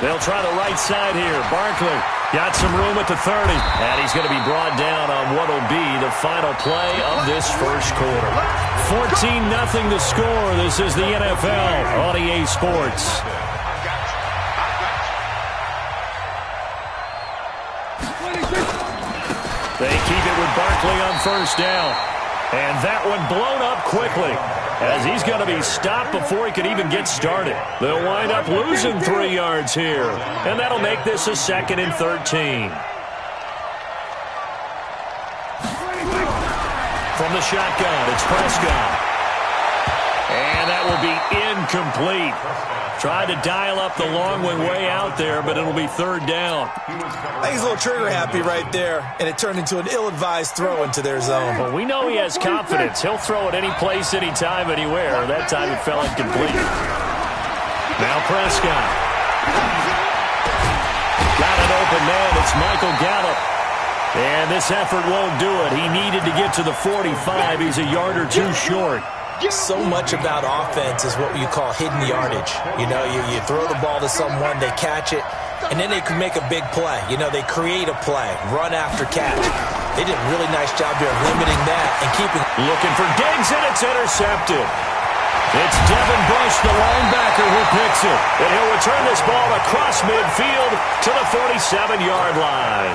They'll try the right side here. Barkley got some room at the 30. And he's going to be brought down on what will be the final play of this first quarter. 14-0 the score. This is the NFL on EA Sports. They keep it with Barkley on first down. And that one blown up quickly, as he's going to be stopped before he could even get started. They'll wind up losing 3 yards here, and that'll make this a 2nd and 13. From the shotgun, it's Prescott. And that will be incomplete. Tried to dial up the long one way out there, but it'll be 3rd down. I think he's a little trigger happy right there, and it turned into an ill-advised throw into their zone. Well, we know he has confidence. He'll throw it any place, anytime, anywhere. That time it fell incomplete. Now Prescott. Got an open man. It's Michael Gallup. And this effort won't do it. He needed to get to the 45. He's a yard or 2 short. So much about offense is what you call hidden yardage. You know, you throw the ball to someone, they catch it, and then they can make a big play. You know, they create a play, run after catch. They did a really nice job there limiting that and keeping... Looking for Diggs, and it's intercepted. It's Devin Bush, the linebacker, who picks it. And he'll return this ball across midfield to the 47-yard line.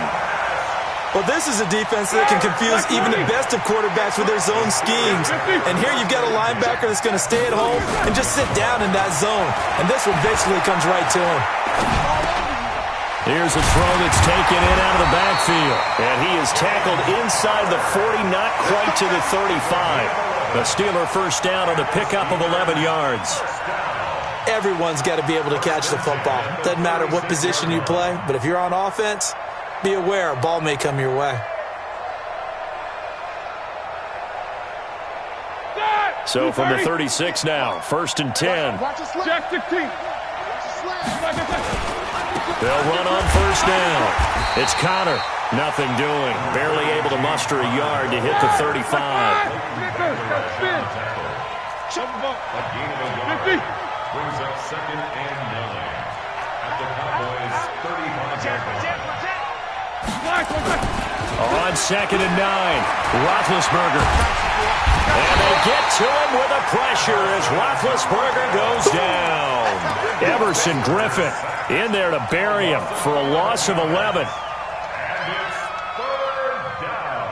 Well, this is a defense that can confuse even the best of quarterbacks with their zone schemes. And here you've got a linebacker that's going to stay at home and just sit down in that zone. And this one basically comes right to him. Here's a throw that's taken in out of the backfield. And he is tackled inside the 40, not quite to the 35. The Steeler first down on a pickup of 11 yards. Everyone's got to be able to catch the football. Doesn't matter what position you play, but if you're on offense, be aware a ball may come your way. So from the 36 now, 1st and 10. Jack 16. They'll run on 1st down. It's Connor. Nothing doing. Barely able to muster a yard to hit the 35. Brings up 2nd and 9 at the Cowboys' 35-yard line. On 2nd and 9, Roethlisberger. And they get to him with a pressure as Roethlisberger goes down. Everson Griffin in there to bury him for a loss of 11. And it's 3rd down.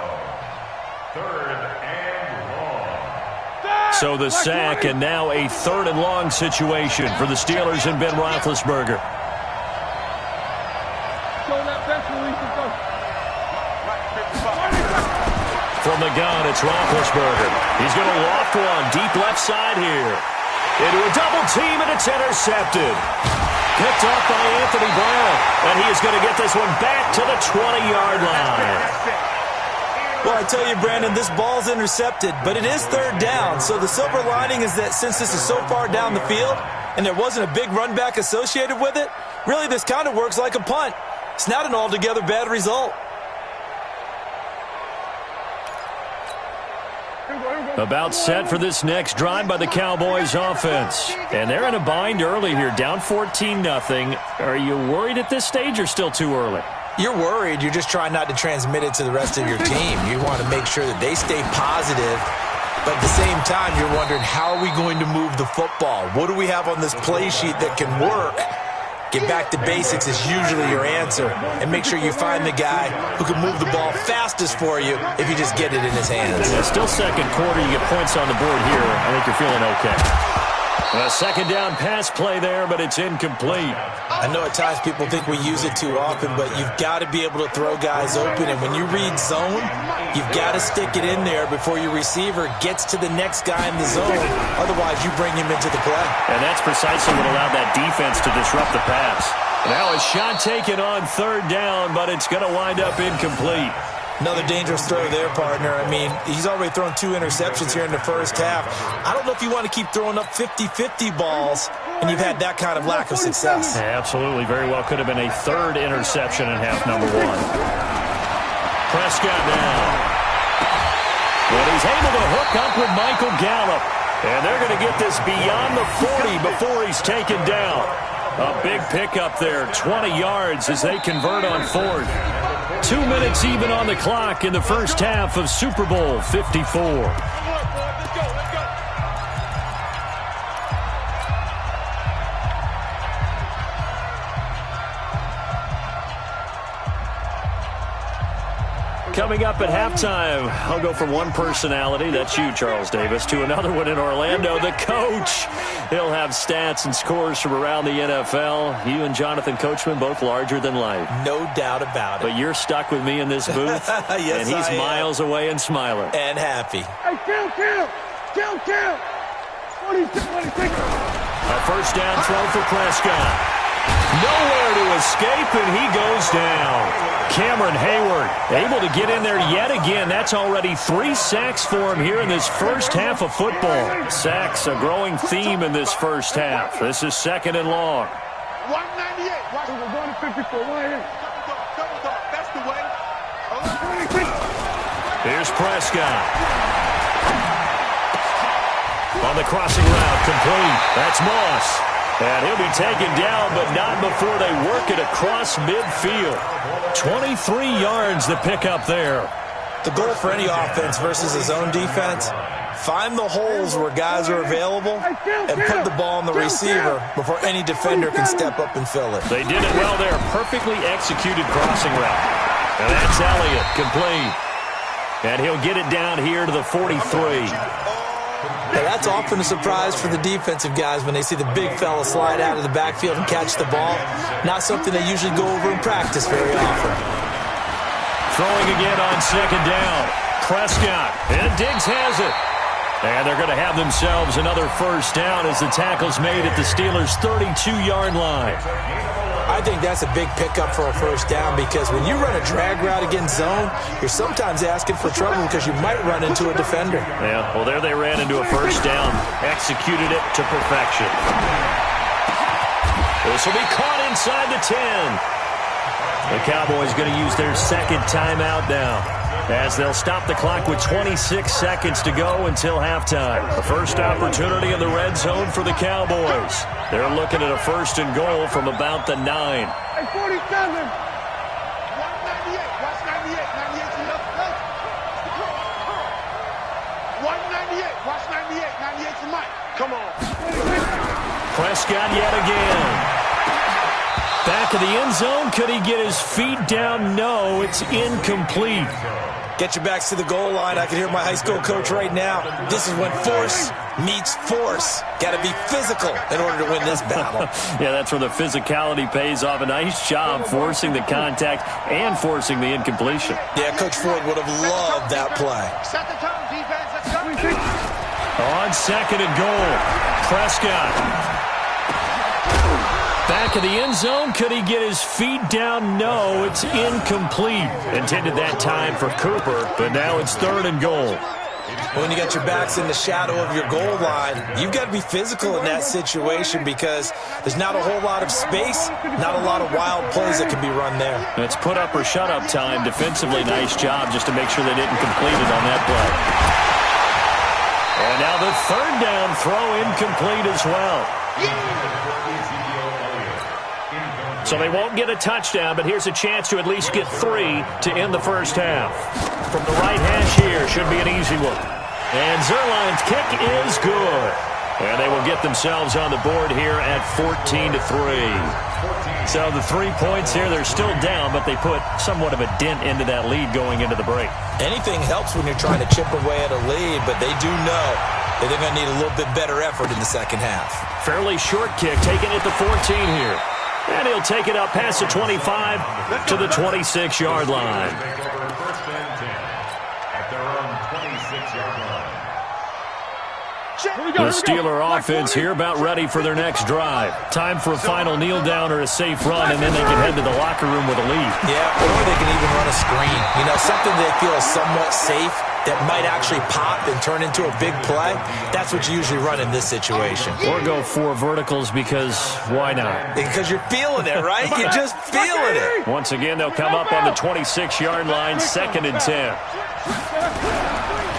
3rd and long. So the sack, and now a 3rd and long situation for the Steelers and Ben Roethlisberger. From the gun, it's Roethlisberger. He's going to loft one deep left side here. Into a double team, and it's intercepted. Picked up by Anthony Brown. And he is going to get this one back to the 20-yard line. Well, I tell you, Brandon, this ball's intercepted, but it is 3rd down. So the silver lining is that since this is so far down the field and there wasn't a big run back associated with it, really this kind of works like a punt. It's not an altogether bad result. About set for this next drive by the Cowboys offense. And they're in a bind early here, down 14-0. Are you worried at this stage or still too early? You're worried. You're just trying not to transmit it to the rest of your team. You want to make sure that they stay positive. But at the same time, you're wondering, how are we going to move the football? What do we have on this play sheet that can work? Get back to basics is usually your answer. And make sure you find the guy who can move the ball fastest for you if you just get it in his hands. Yeah, still 2nd quarter. You get points on the board here. I think you're feeling okay. A 2nd down pass play there, but it's incomplete. I know at times people think we use it too often, but you've got to be able to throw guys open. And when you read zone, you've got to stick it in there before your receiver gets to the next guy in the zone. Otherwise, you bring him into the play. And that's precisely what allowed that defense to disrupt the pass. Now a shot taken on 3rd down, but it's going to wind up incomplete. Another dangerous throw there, partner. I mean, he's already thrown 2 interceptions here in the first half. I don't know if you want to keep throwing up 50-50 balls, and you've had that kind of lack of success. Yeah, absolutely. Very well could have been a 3rd interception in half number 1. Prescott now. But he's able to hook up with Michael Gallup. And they're going to get this beyond the 40 before he's taken down. A big pickup there, 20 yards as they convert on 4th. 2 minutes even on the clock in the first half of Super Bowl 54. Coming up at halftime, I'll go from one personality, that's you, Charles Davis, to another one in Orlando, the coach. He'll have stats and scores from around the NFL. You and Jonathan Coachman, both larger than life. No doubt about it. But you're stuck with me in this booth, yes, and he's miles away and smiling. And happy. Hey, kill. 26. A first down throw for Prescott. Nowhere to escape, and he goes down. Cameron Hayward able to get in there yet again. That's already 3 sacks for him here in this first half of football. Sacks, a growing theme in this first half. This is 2nd and long. 198. We're going to 54. That's the way. Here's Prescott. On the crossing route, complete. That's Moss. And he'll be taken down, but not before they work it across midfield. 23 yards to pick up there. The goal for any offense versus his own defense, find the holes where guys are available and put the ball on the receiver before any defender can step up and fill it. They did it well there. Perfectly executed crossing route. And that's Elliott, complete. And he'll get it down here to the 43. Now that's often a surprise for the defensive guys when they see the big fella slide out of the backfield and catch the ball. Not something they usually go over in practice very often. Throwing again on second down. Prescott, and Diggs has it. And they're going to have themselves another first down as the tackle's made at the Steelers' 32-yard line. I think that's a big pickup for a first down because when you run a drag route against zone, you're sometimes asking for trouble because you might run into a defender. Yeah, well, there they ran into a first down. Executed it to perfection. This will be caught inside the 10. The Cowboys going to use their second timeout now, as they'll stop the clock with 26 seconds to go until halftime. The first opportunity in the red zone for the Cowboys. They're looking at a first and goal from about the 9. Hey, 47. 198. Watch 98. 98 to left. 198. Watch 98. 98 to Mike. Come on. Prescott yet again. Back of the end zone. Could he get his feet down? No, it's incomplete. Get your backs to the goal line. I can hear my high school coach right now. This is when force meets force. Got to be physical in order to win this battle. Yeah, that's where the physicality pays off. A nice job forcing the contact and forcing the incompletion. Yeah, Coach Ford would have loved that play. Set the tone, defense. Let's go. On second and goal, Prescott. Back of the end zone. Could he get his feet down? No, it's incomplete. Intended that time for Cooper, but now it's third and goal. When you got your backs in the shadow of your goal line, you've got to be physical in that situation because there's not a whole lot of space, not a lot of wild plays that can be run there. It's put up or shut up time. Defensively, nice job just to make sure they didn't complete it on that play. And now the third down throw incomplete as well. So they won't get a touchdown, but here's a chance to at least get 3 to end the first half. From the right hash here, should be an easy one. And Zerline's kick is good. And they will get themselves on the board here at 14-3. So the 3 points here, they're still down, but they put somewhat of a dent into that lead going into the break. Anything helps when you're trying to chip away at a lead, but they do know that they're going to need a little bit better effort in the second half. Fairly short kick, taking it to 14 here. And he'll take it up past the 25 to the 26-yard line. The Steeler offense here about ready for their next drive. Time for a final kneel down or a safe run, and then they can head to the locker room with a lead. Yeah, or they can even run a screen. You know, something they feel is somewhat safe that might actually pop and turn into a big play. That's what you usually run in this situation. Or go 4 verticals because why not? Because you're feeling it, right? You're just feeling it. Once again, they'll come up on the 26-yard line, 2nd and 10.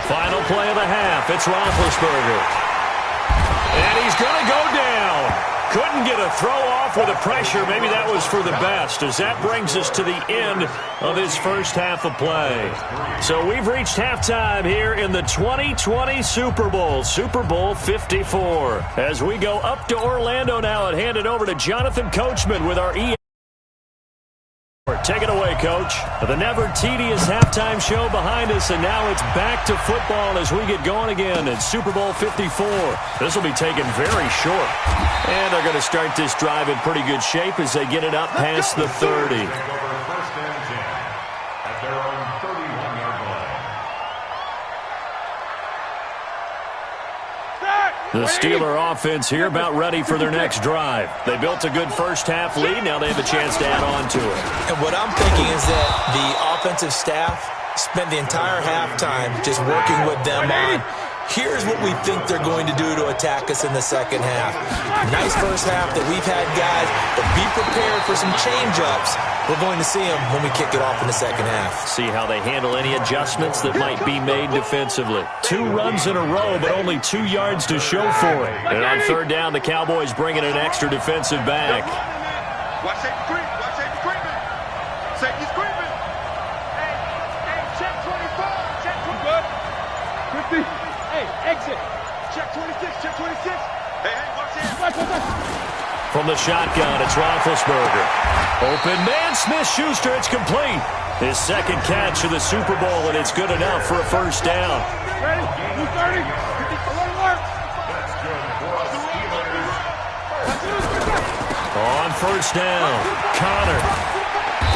Final play of the half. It's Roethlisberger. And he's going to go down. Couldn't get a throw off with the pressure. Maybe that was for the best, as that brings us to the end of his first half of play. So we've reached halftime here in the 2020 Super Bowl, Super Bowl 54. As we go up to Orlando now and hand it over to Jonathan Coachman with our Take it away, Coach. The never tedious halftime show behind us, and now it's back to football as we get going again in Super Bowl 54. This will be taken very short. And they're going to start this drive in pretty good shape as they get it up past the 30. The Steeler offense here about ready for their next drive. They built a good first half lead. Now they have a chance to add on to it. And what I'm thinking is that the offensive staff spent the entire halftime just working with them on, here's what we think they're going to do to attack us in the second half. Nice first half that we've had, guys, but be prepared for some change-ups. We're going to see them when we kick it off in the second half. See how they handle any adjustments that might be made defensively. 2 runs in a row, but only 2 yards to show for it. And on third down, the Cowboys bring in an extra defensive back. Watch safety creep. Watch safety creeping. Safety's creeping. Hey, check 24. Check 20. Good. 50. Hey, exit. Check 26. Check 26. Hey, watch it. Watch. From the shotgun, it's Roethlisberger. Open man, Smith-Schuster, it's complete. His second catch of the Super Bowl, and it's good enough for a first down. Ready? 30. 50. first down. Connor.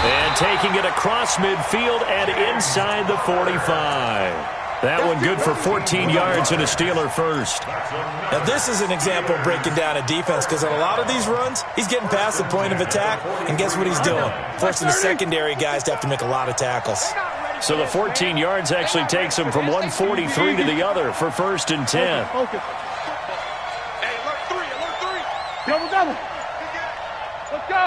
And taking it across midfield and inside the 45. That one good for 14 yards and a Steeler first. Now, this is an example of breaking down a defense because on a lot of these runs, he's getting past the point of attack, and guess what he's doing? Forcing the secondary guys to have to make a lot of tackles. So the 14 yards actually takes him from 143 to the other for first and 10. Hey, alert three. Double. Let's go.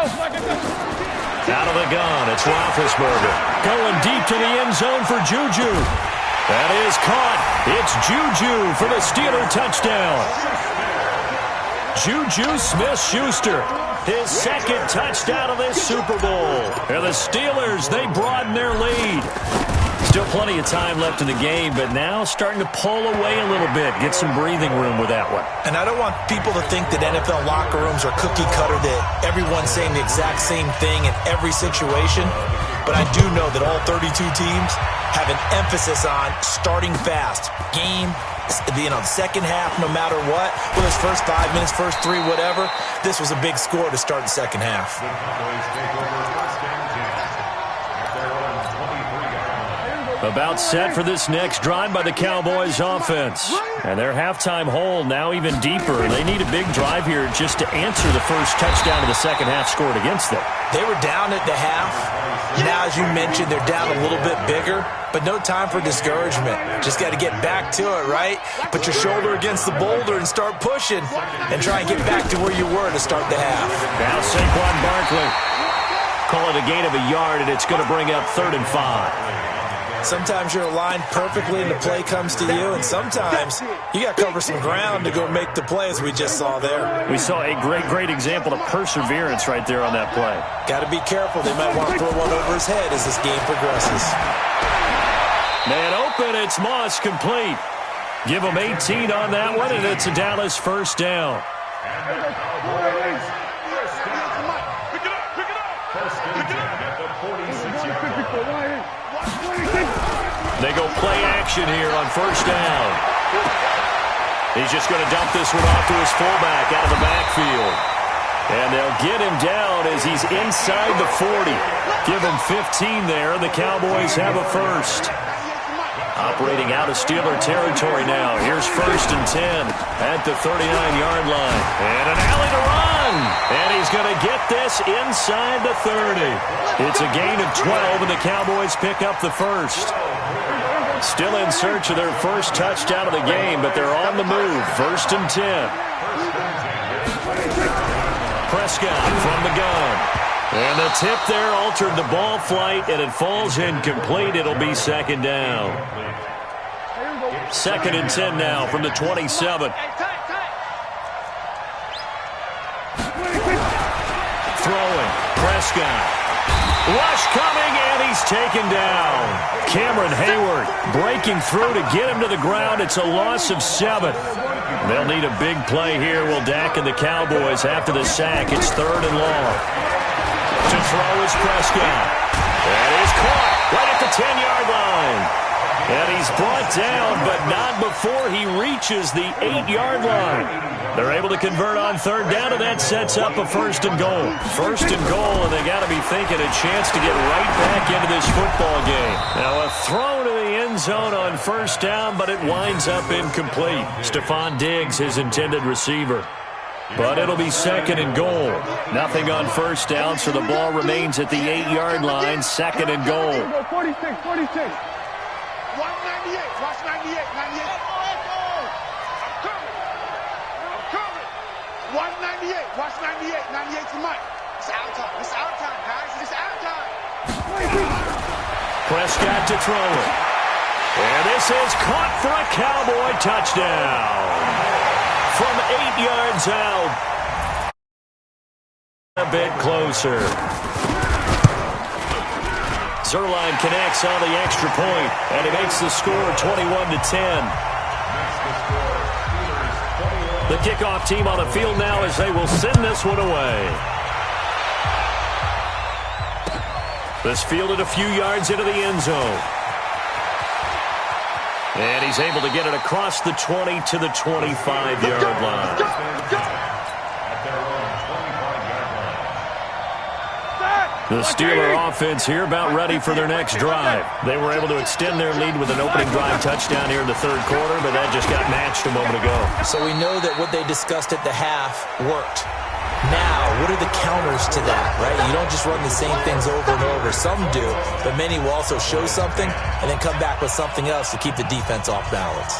Out of the gun, it's Roethlisberger. Going deep to the end zone for Juju. That is caught. It's Juju for the Steeler touchdown. Juju Smith-Schuster, his second touchdown of this Super Bowl. And the Steelers, they broaden their lead. Still plenty of time left in the game, but now starting to pull away a little bit. Get some breathing room with that one. And I don't want people to think that NFL locker rooms are cookie cutter, that everyone's saying the exact same thing in every situation. But I do know that all 32 teams have an emphasis on starting fast. Game, second half, no matter what. Whether it's first 5 minutes, first 3, whatever. This was a big score to start the second half. About set for this next drive by the Cowboys offense. And their halftime hole now even deeper. They need a big drive here just to answer the first touchdown of the second half scored against them. They were down at the half. Now, as you mentioned, they're down a little bit bigger, but no time for discouragement. Just got to get back to it, right? Put your shoulder against the boulder and start pushing and try and get back to where you were to start the half. Now Saquon Barkley. Call it a gain of a yard, and it's going to bring up 3rd and 5. Sometimes you're aligned perfectly and the play comes to you, and sometimes you got to cover some ground to go make the play, as we just saw there. We saw a great example of perseverance right there on that play. Got to be careful. They might want to throw one over his head as this game progresses. Man open, it's Moss complete. Give him 18 on that one, and it's a Dallas first down. They go play action here on first down. He's just going to dump this one off to his fullback out of the backfield. And they'll get him down as he's inside the 40. Give him 15 there. The Cowboys have a first. Operating out of Steeler territory now. Here's 1st and 10 at the 39-yard line. And an alley to run. And he's going to get this inside the 30. It's a gain of 12, and the Cowboys pick up the first. Still in search of their first touchdown of the game, but they're on the move. 1st and 10. Prescott from the gun. And the tip there altered the ball flight, and it falls incomplete. It'll be 2nd down. 2nd and 10 now from the 27. Throwing. Prescott. Rush coming, and he's taken down. Cameron Hayward breaking through to get him to the ground. It's a loss of 7. They'll need a big play here. Will Dak and the Cowboys after the sack. It's 3rd and long. To throw is Prescott. And he's caught right at the 10-yard line. And he's brought down, but not before he reaches the 8-yard line. They're able to convert on 3rd down, and that sets up a 1st and goal. 1st and goal, and they got to be thinking a chance to get right back into this football game. Now a throw to the end zone on 1st down, but it winds up incomplete. Stephon Diggs, his intended receiver. But it'll be 2nd and goal. Nothing on 1st down, so the ball remains at the 8-yard line. 2nd and goal. 46. 198. Watch 98. 98. I'm coming. 198. Watch 98. 98 to Mike. It's our time. It's our time, guys. It's our time. Prescott to throw it. And this is caught for a Cowboy touchdown. From 8 yards out. A bit closer. Zerline connects on the extra point, and he makes the score 21-10. The kickoff team on the field now as they will send this one away. This fielded a few yards into the end zone. And he's able to get it across the 20 to the 25-yard line. The Steeler offense here about ready for their next drive. They were able to extend their lead with an opening drive touchdown here in the third quarter, but that just got matched a moment ago. So we know that what they discussed at the half worked. Now, what are the counters to that, right? You don't just run the same things over and over. Some do, but many will also show something and then come back with something else to keep the defense off balance.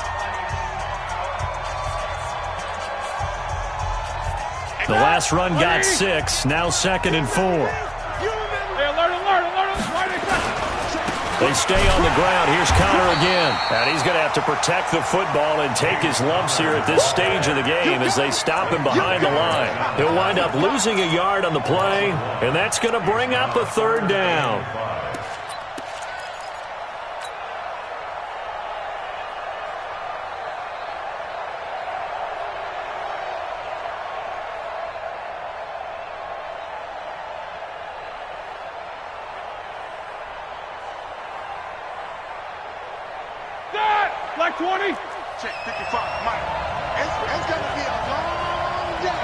The last run got 6, now 2nd and 4. They stay on the ground. Here's Connor again. And he's going to have to protect the football and take his lumps here at this stage of the game as they stop him behind the line. He'll wind up losing a yard on the play, and that's going to bring up a 3rd down. Like 20. Check 55, Mike. It's going to be a long day.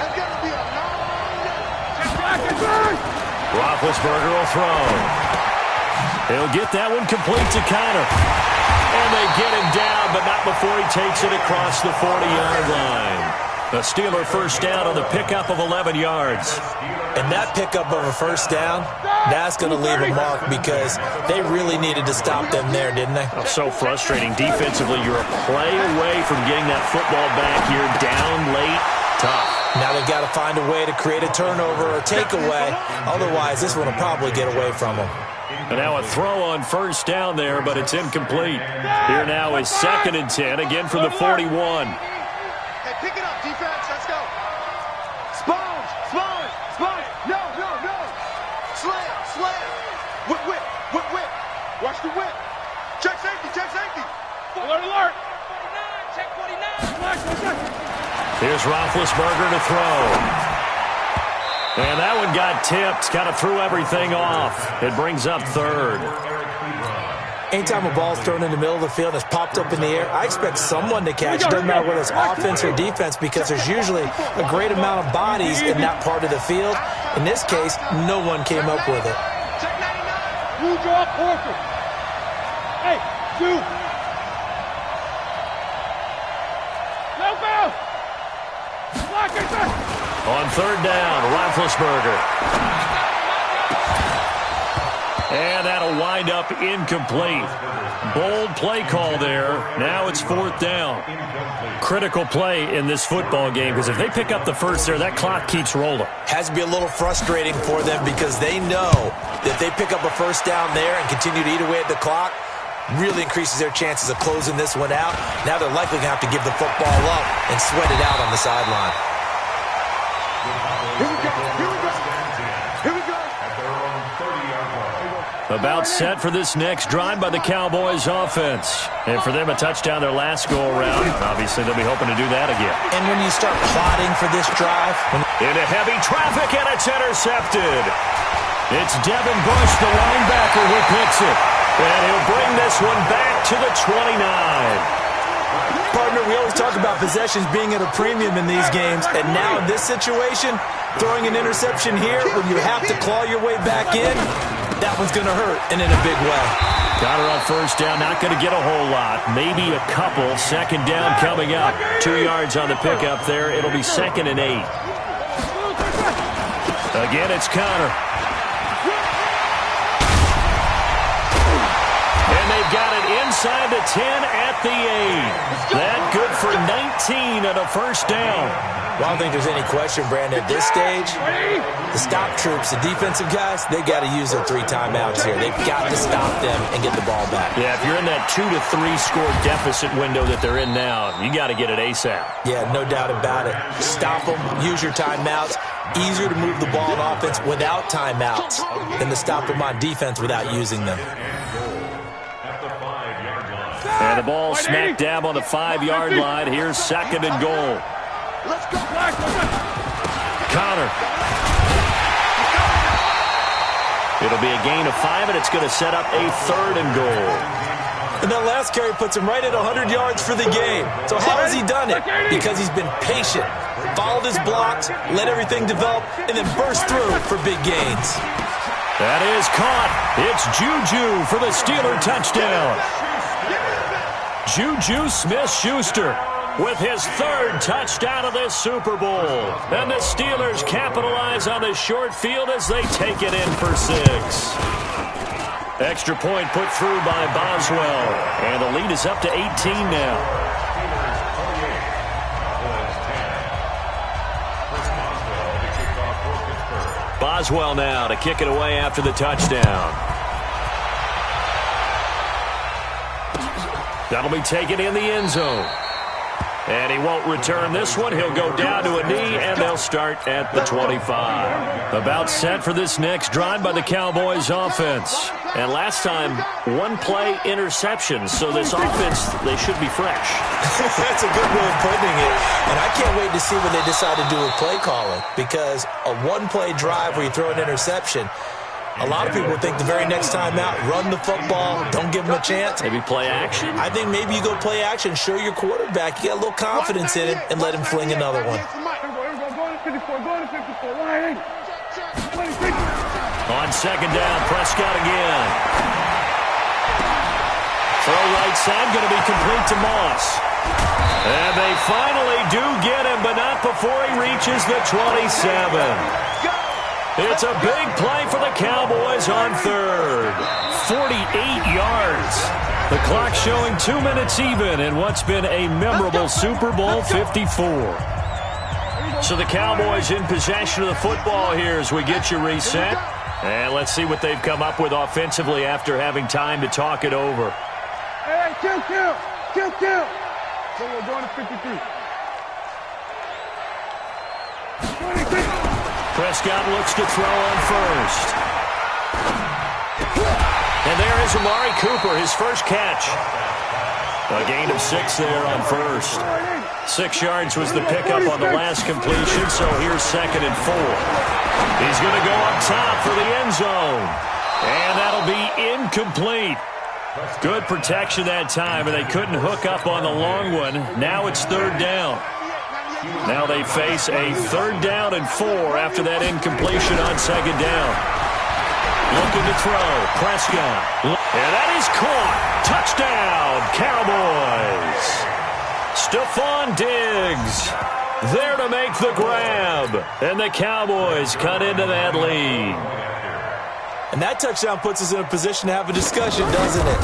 It's going to be a long day. Check back and turn. Roethlisberger will throw. He'll get that one complete to Connor. And they get him down, but not before he takes it across the 40-yard line. A Steeler first down on the pickup of 11 yards. And that pickup of a first down, that's going to leave a mark because they really needed to stop them there, didn't they? So frustrating. Defensively, you're a play away from getting that football back here down late. Tough. Now they've got to find a way to create a turnover or takeaway. Otherwise, this one will probably get away from them. And now a throw on first down there, but it's incomplete. Here now is 2nd and 10, again from the 41. Hey, pick it up, defense. Let's go. Sponge. No. Slam. Whip. Watch the whip. Check safety. Alert. Check 49. Here's Roethlisberger to throw. And that one got tipped. Kind of threw everything off. It brings up 3rd. Anytime a ball's thrown in the middle of the field and it's popped up in the air, I expect someone to catch. It doesn't matter whether it's offense or defense because there's usually a great amount of bodies in that part of the field. In this case, no one came up with it. Check 99. You drop Horford. Hey, you. No foul. On 3rd down, Roethlisberger. And that'll wind up incomplete. Bold play call there. Now it's 4th down. Critical play in this football game because if they pick up the first there, that clock keeps rolling. Has to be a little frustrating for them because they know that they pick up a first down there and continue to eat away at the clock, really increases their chances of closing this one out. Now they're likely going to have to give the football up and sweat it out on the sideline. Here we go. About set for this next drive by the Cowboys offense. And for them, a touchdown their last go-around. Obviously, they'll be hoping to do that again. And when you start plotting for this drive... Into heavy traffic, and it's intercepted. It's Devin Bush, the linebacker, who picks it. And he'll bring this one back to the 29. Partner, we always talk about possessions being at a premium in these games, and now in this situation, throwing an interception here when you have to claw your way back in, that one's going to hurt, and in a big way. Got her on first down, not going to get a whole lot, maybe a couple. 2nd down coming up. 2 yards on the pickup there. It'll be 2nd and 8. Again, it's Connor. They've got it inside the 10 at the 8. That good for 19 and a first down. Well, I don't think there's any question, Brandon, at this stage, the stop troops, the defensive guys, they got to use their 3 timeouts here. They've got to stop them and get the ball back. Yeah, if you're in that 2 to 3 score deficit window that they're in now, you got to get it ASAP. Yeah, no doubt about it. Stop them, use your timeouts. Easier to move the ball on offense without timeouts than to stop them on defense without using them. And the ball smack dab on the 5-yard line. Here's 2nd and goal. Let's go. Connor. It'll be a gain of 5, and it's going to set up a 3rd and goal. And that last carry puts him right at 100 yards for the game. So how has he done it? Because he's been patient, followed his blocks, let everything develop, and then burst through for big gains. That is caught. It's Juju for the Steeler touchdown. Juju Smith-Schuster with his third touchdown of this Super Bowl. And the Steelers capitalize on the short field as they take it in for 6. Extra point put through by Boswell. And the lead is up to 18 now. Boswell now to kick it away after the touchdown. That'll be taken in the end zone. And he won't return this one. He'll go down to a knee, and they'll start at the 25. About set for this next drive by the Cowboys offense. And last time, one-play interception. So this offense, they should be fresh. That's a good way of putting it. And I can't wait to see what they decide to do with play calling. Because a one-play drive where you throw an interception, a lot of people think the very next time out, run the football, don't give them a chance. Maybe play action? I think maybe you go play action, show your quarterback you got a little confidence in him, and let him fling another one. On second down, Prescott again. Throw right side, going to be complete to Moss. And they finally do get him, but not before he reaches the 27. It's a big play for the Cowboys on third. 48 yards. The clock showing 2 minutes even in what's been a memorable Super Bowl 54. So the Cowboys in possession of the football here as we get you reset. And let's see what they've come up with offensively after having time to talk it over. Hey, kill. So we're going to 53. Prescott looks to throw on first. And there is Amari Cooper, his first catch. A gain of 6 there on first. 6 yards was the pickup on the last completion, so here's 2nd and 4. He's going to go up top for the end zone. And that'll be incomplete. Good protection that time, and they couldn't hook up on the long one. Now it's 3rd down. Now they face a 3rd down and 4 after that incompletion on 2nd down. Looking to throw. Prescott. And that is caught. Touchdown, Cowboys. Stephon Diggs there to make the grab. And the Cowboys cut into that lead. And that touchdown puts us in a position to have a discussion, doesn't it?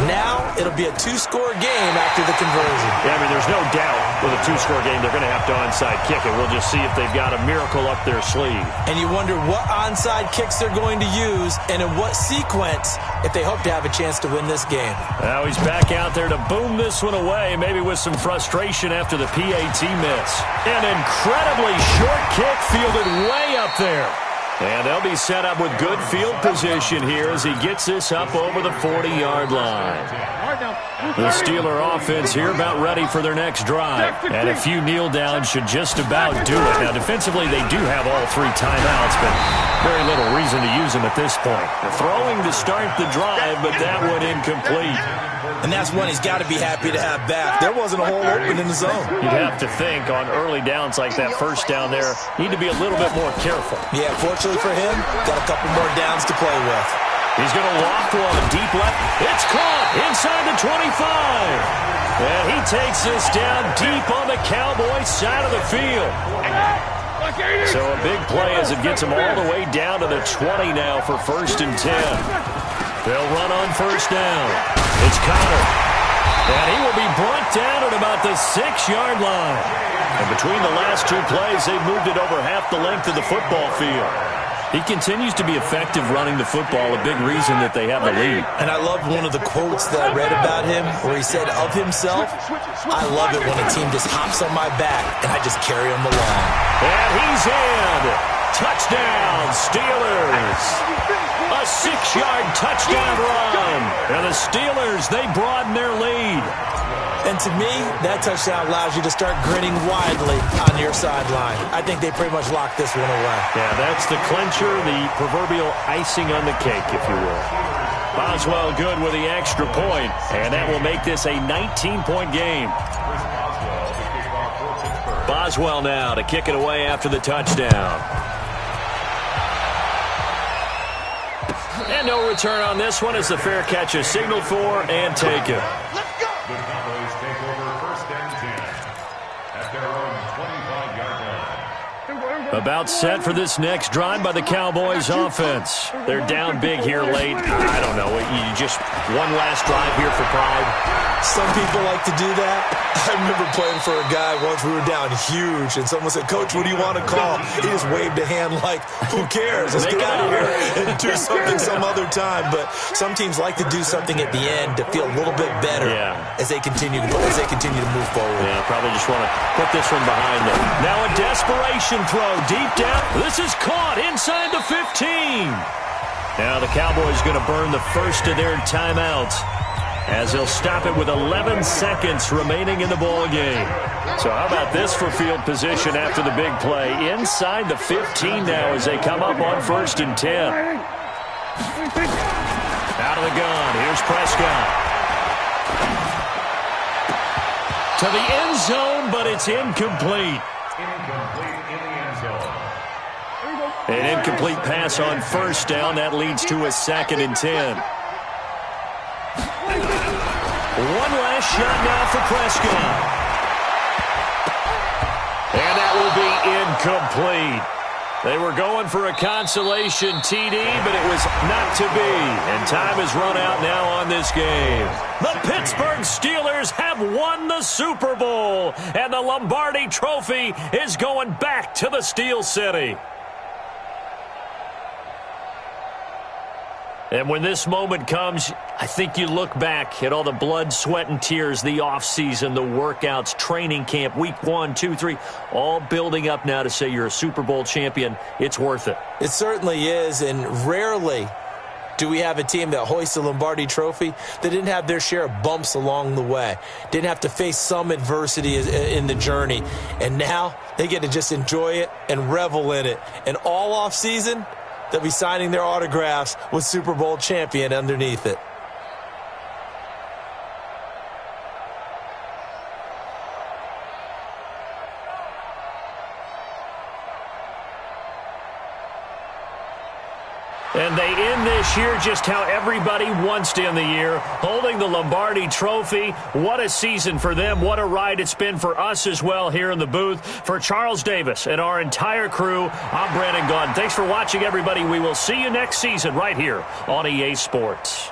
Now it'll be a 2-score game after the conversion. Yeah, I mean, there's no doubt with a 2-score game they're going to have to onside kick it. We'll just see if they've got a miracle up their sleeve. And you wonder what onside kicks they're going to use and in what sequence if they hope to have a chance to win this game. Now he's back out there to boom this one away, maybe with some frustration after the PAT miss. An incredibly short kick fielded way up there. And they'll be set up with good field position here as he gets this up over the 40-yard line. The Steeler offense here about ready for their next drive. And a few kneel downs should just about do it. Now, defensively, they do have all 3 timeouts, but very little reason to use them at this point. They're throwing to start the drive, but that one incomplete. And that's one he's got to be happy to have back. There wasn't a hole open in the zone. You'd have to think on early downs like that first down there, need to be a little bit more careful. Yeah, fortunately for him, got a couple more downs to play with. He's going to walk one deep left. It's caught inside the 25. And he takes this down deep on the Cowboys side of the field. So a big play as it gets him all the way down to the 20 now for 1st and 10. They'll run on 1st down. It's Connor. And he will be brought down at about the 6-yard line. And between the last 2 plays, they've moved it over half the length of the football field. He continues to be effective running the football, a big reason that they have the lead. And I love one of the quotes that I read about him where he said of himself, I love it when a team just hops on my back and I just carry them along. And he's in. Touchdown, Steelers. A 6-yard touchdown run. And the Steelers, they broaden their lead. And to me, that touchdown allows you to start grinning widely on your sideline. I think they pretty much locked this one away. Yeah, that's the clincher, the proverbial icing on the cake, if you will. Boswell good with the extra point, and that will make this a 19-point game. Boswell now to kick it away after the touchdown. And no return on this one as the fair catch is signaled for and taken. Let's go. The Cowboys take over 1st and 10 at their own 25-yard line. About set for this next drive by the Cowboys offense. They're down big here late. I don't know. You just one last drive here for pride. Some people like to do that. I remember playing for a guy once. We were down huge, and someone said, "Coach, what do you want to call?" He just waved a hand like, "Who cares? Let's get out of here and do something some other time." But some teams like to do something at the end to feel a little bit better as they continue to move forward. Yeah, probably just want to put this one behind them. Now a desperation throw deep down. This is caught inside the 15. Now the Cowboys going to burn the first of their timeouts, as they'll stop it with 11 seconds remaining in the ball game. So how about this for field position after the big play? Inside the 15 now as they come up on 1st and 10. Out of the gun. Here's Prescott. To the end zone, but it's incomplete. Incomplete in the end zone. An incomplete pass on 1st down. That leads to a 2nd and 10. One last shot now for Prescott. And that will be incomplete. They were going for a consolation TD, but it was not to be. And time has run out now on this game. The Pittsburgh Steelers have won the Super Bowl, and the Lombardi Trophy is going back to the Steel City. And when this moment comes, I think you look back at all the blood, sweat, and tears, the offseason, the workouts, training camp, week 1, 2, 3, all building up now to say you're a Super Bowl champion. It's worth it. It certainly is, and rarely do we have a team that hoists the Lombardi Trophy that didn't have their share of bumps along the way, didn't have to face some adversity in the journey, and now they get to just enjoy it and revel in it. And all offseason, they'll be signing their autographs with Super Bowl champion underneath it. And they end this year just how everybody wants to end the year, holding the Lombardi Trophy. What a season for them. What a ride it's been for us as well here in the booth. For Charles Davis and our entire crew, I'm Brandon Gaudin. Thanks for watching, everybody. We will see you next season right here on EA Sports.